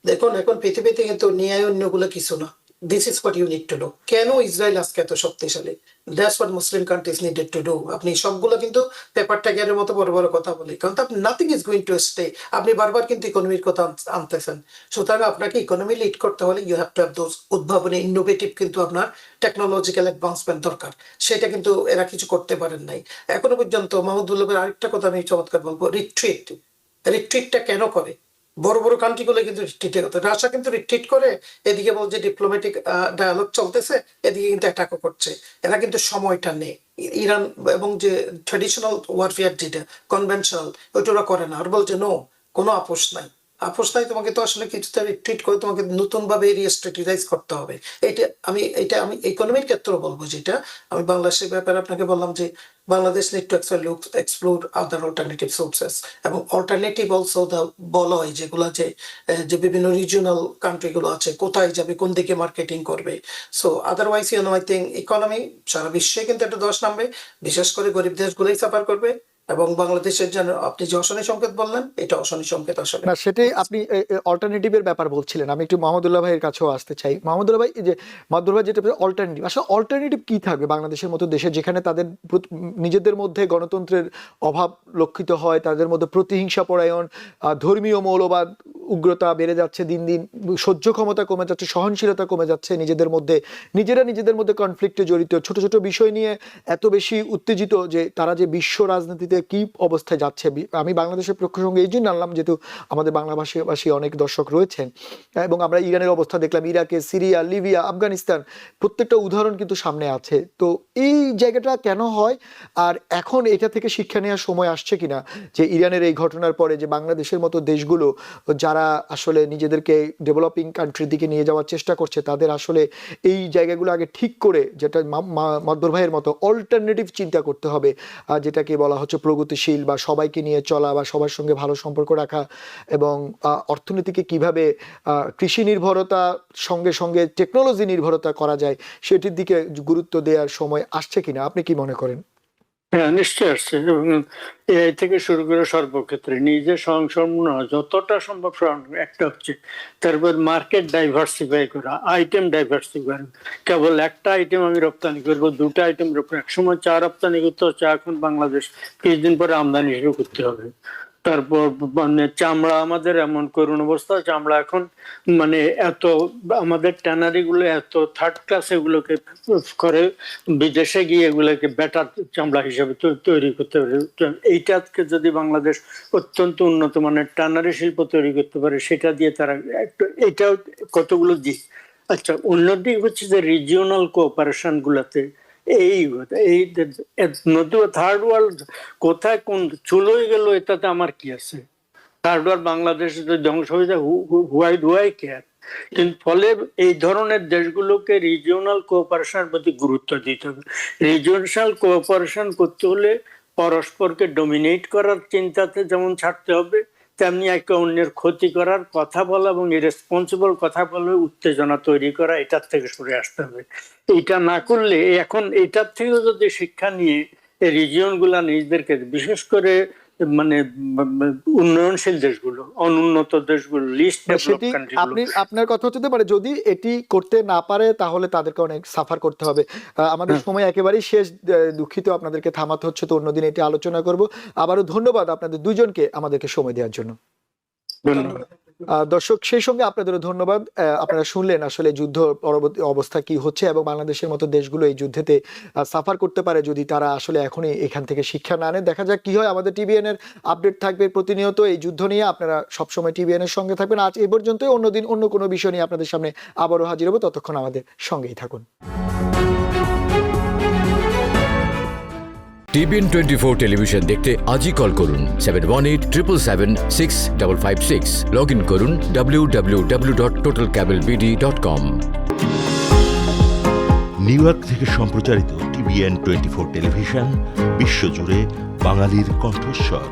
দেখুন, এখন পৃথিবীতে কিন্তু ন্যায় অন্যগুলো কিছু না। This is what you need to do. কেন ইসরায়েল আজকে এত শক্তিশালী? That's what Muslim countries needed to do. আপনি সবগুলো কিন্তু পেপার ট্যাগের মতো বড় বড় কথা বলি, কারণ nothing is going to stay. আপনি বারবার কিন্তু ইকোনমির কথা আনতেছেন। সুতরাং আপনাকে ইকোনমি লিড করতে হলে you have to have those উদ্ভাবনী, ইনোভেটিভ, কিন্তু আপনার টেকনোলজিক্যাল অ্যাডভান্সমেন্ট দরকার। সেটা কিন্তু এরা কিছু করতে পারেন নাই এখনো পর্যন্ত। মাহমুদুল্লাহের আরেকটা কথা আমি চমৎকার বলবো, রিট্রিট। রিট্রিটটা কেন করে? বড় বড় কান্ট্রিগুলো কিন্তু রিট্রিটের কথা, রাশিয়া কিন্তু রিট্রিট করে, এদিকে বলছে ডিপ্লোম্যাটিক ডায়ালগ চলতেছে, এদিকে কিন্তু অ্যাটাকও করছে। এরা কিন্তু সময়টা নেই। ইরান এবং যে ট্রেডিশনাল ওয়ারফেয়ার যেটা কনভেনশনাল, ওইটা ওরা করে না। আর বলছে নো, কোনো আপোষ নাই, আপোষ নাই, তোমাকে তো আসলে কিছুটা রিট্রিট করে তোমাকে নতুন ভাবে রিস্ট্রাটেজাইজ করতে হবে। এটা আমি ইকোনমির ক্ষেত্রে বলবো, যেটা আমি বাংলাদেশের ব্যাপারে আপনাকে বললাম যে Bangladesh need to explore other alternative sources, এবং অল্টারনেটিভ অলসো বলা হয় যেগুলো যে বিভিন্ন রিজিওনাল কান্ট্রিগুলো আছে, কোথায় যাবে, কোন দিকে মার্কেটিং করবে। So otherwise I think economy সারা বিশ্বে কিন্তু একটা দশ নামবে, বিশেষ করে গরিব দেশগুলোই সাফার করবে। এবং বাংলাদেশের জন্য আপনি যে অশনি সংকেত বললেন, এটা অশনি সংকেত আসলে
না, সেটাই আপনি অল্টারনেটিভের ব্যাপার বলছিলেন। আমি একটু মাহমুদুল্লাহ ভাইয়ের কাছেও আসতে চাই। মাহমুদুল্লাহ ভাই, এই যে মাদুর ভাই যেটা অল্টারনেটিভ, আসলে অল্টারনেটিভ কি থাকবে বাংলাদেশের মতো দেশে, যেখানে তাদের নিজেদের মধ্যে গণতন্ত্রের অভাব লক্ষিত হয়, তাদের মধ্যে প্রতিহিংসা পরায়ণ, ধর্মীয় মৌলবাদ, উগ্রতা বেড়ে যাচ্ছে দিন দিন, সহ্য ক্ষমতা কমে যাচ্ছে, সহনশীলতা কমে যাচ্ছে, নিজেদের মধ্যে কনফ্লিক্টে জড়িত, ছোট ছোট বিষয় নিয়ে এত বেশি উত্তেজিত যে তারা যে বিশ্ব রাজনীতিতে কি অবস্থায় যাচ্ছে। আমি বাংলাদেশের প্রসঙ্গে এই জন্য আনলাম যেহেতু আমাদের বাংলাভাষী অনেক দর্শক রয়েছেন, এবং আমরা ইরানের অবস্থা দেখলাম, ইরাকে, সিরিয়া, লিবিয়া, আফগানিস্তান, প্রত্যেকটা উদাহরণ কিন্তু সামনে আছে। তো এই জায়গাটা কেন হয়, আর এখন এটা থেকে শিক্ষা নেওয়ার সময় আসছে কিনা, যে ইরানের এই ঘটনার পরে যে বাংলাদেশের মতো দেশগুলো যারা আসলে নিজেদেরকে ডেভেলপিং কান্ট্রির দিকে নিয়ে যাওয়ার চেষ্টা করছে, তাদের আসলে এই জায়গাগুলো আগে ঠিক করে, যেটা মাদবর ভাইয়ের মতো অল্টারনেটিভ চিন্তা করতে হবে, যেটাকে বলা হচ্ছে প্রগতিশীল বা সবাইকে নিয়ে চলা বা সবার সঙ্গে ভালো সম্পর্ক রাখা, এবং অর্থনীতিকে কিভাবে কৃষি নির্ভরতা সঙ্গে সঙ্গে টেকনোলজি নির্ভরতা করা যায়, সেটির দিকে গুরুত্ব দেওয়ার সময় আসছে কিনা, আপনি কি মনে করেন?
হ্যাঁ, নিশ্চয়ই আসছে। এবং এআই থেকে শুরু করে সর্বক্ষেত্রে নিজে স্বয়ংসম্পূর্ণ যতটা সম্ভব একটা হচ্ছে, তারপর মার্কেট ডাইভার্সিফাই করা, আইটেম ডাইভার্সিফাই। কেবল একটা আইটেম আমি রপ্তানি করবো, দুটো আইটেম রপ্তানি, একসময় চা রপ্তানি করতে হচ্ছে, এখন বাংলাদেশ কিছুদিন পরে আমদানি শুরু করতে হবে। তারপর মানে চামড়া, আমাদের এমন করুণ অবস্থা, চামড়া এখন মানে এত আমাদের ট্যানারি গুলো এত থার্ড ক্লাস, এগুলোকে করে বিদেশে গিয়ে এগুলোকে বেটার চামড়া হিসেবে তৈরি করতে পারে। এইটাকে যদি বাংলাদেশ অত্যন্ত উন্নত মানের ট্যানারি শিল্প তৈরি করতে পারে, সেটা দিয়ে তারা এটাও কতগুলো দিক। আচ্ছা, অন্যদিক হচ্ছে যে রিজিওনাল কোঅপারেশন গুলাতে এই নতুন থার্ড ওয়ার্ল্ড কোথায় কোন চলে গেল, এটাতে আমার কি আছে? থার্ড ওয়ার্ল্ড বাংলাদেশ ধ্বংস হয়ে যায়, হুয়াই কেয়ার। কিন্তু ফলে এই ধরনের দেশগুলোকে রিজিওনাল কোঅপারেশনের প্রতি গুরুত্ব দিতে হবে। রিজিওনাল কোঅপারেশন করতে হলে পরস্পরকে ডমিনেট করার চিন্তাতে যেমন ছাড়তে হবে, তেমনি একে অন্যের ক্ষতি করার কথা বলা এবং ইরেসপন্সিবল কথা বলে উত্তেজনা তৈরি করা, এটার থেকে সরে আসতে হবে। এটা না করলে, এখন এটার থেকেও যদি শিক্ষা নিয়ে এই রিজিয়ন গুলা নিজেদেরকে, বিশেষ করে মানে উন্নয়নশীল দেশগুলো, অনুন্নত দেশগুলো, লিস্ট ডেভেলপ কান্ট্রিগুলো,
আপনার কথা হতে পারে যদি এটি করতে না পারে তাহলে তাদেরকে অনেক সাফার করতে হবে। আমাদের সময় একেবারেই শেষ, দুঃখিত আপনাদেরকে থামাতে হচ্ছে, তো অন্যদিন এটি আলোচনা করব। আবারও ধন্যবাদ আপনাদের দুজনকে আমাদেরকে সময় দেওয়ার জন্য।
ধন্যবাদ।
দর্শক, সেই সঙ্গে আপনাদেরও ধন্যবাদ। আপনারা শুনলেন আসলে যুদ্ধ পরবর্তী অবস্থা কি হচ্ছে, এবং বাংলাদেশের মতো দেশগুলো এই যুদ্ধেতে সাফার করতে পারে যদি তারা আসলে এখনই এখান থেকে শিক্ষা না নেন। দেখা যাক কি হয়। আমাদের টিভিএন এর আপডেট থাকবে প্রতিনিয়ত এই যুদ্ধ নিয়ে, আপনারা সবসময় টিভিএন এর সঙ্গে থাকবেন। আজ এই পর্যন্তই, অন্যদিন অন্য কোনো বিষয় নিয়ে আপনাদের সামনে আবারও হাজির হবো। ততক্ষণ আমাদের সঙ্গেই থাকুন।
টিভিএন 24 টেলিভিশন দেখতে আজই কল করুন 7187776556। লগ ইন করুন www.totalcablebd.com।
নিউ ইয়র্ক থেকে সম্প্রচারিত টিভিএন 24 টেলিভিশন বিশ্বজুড়ে বাঙালির কণ্ঠস্বর।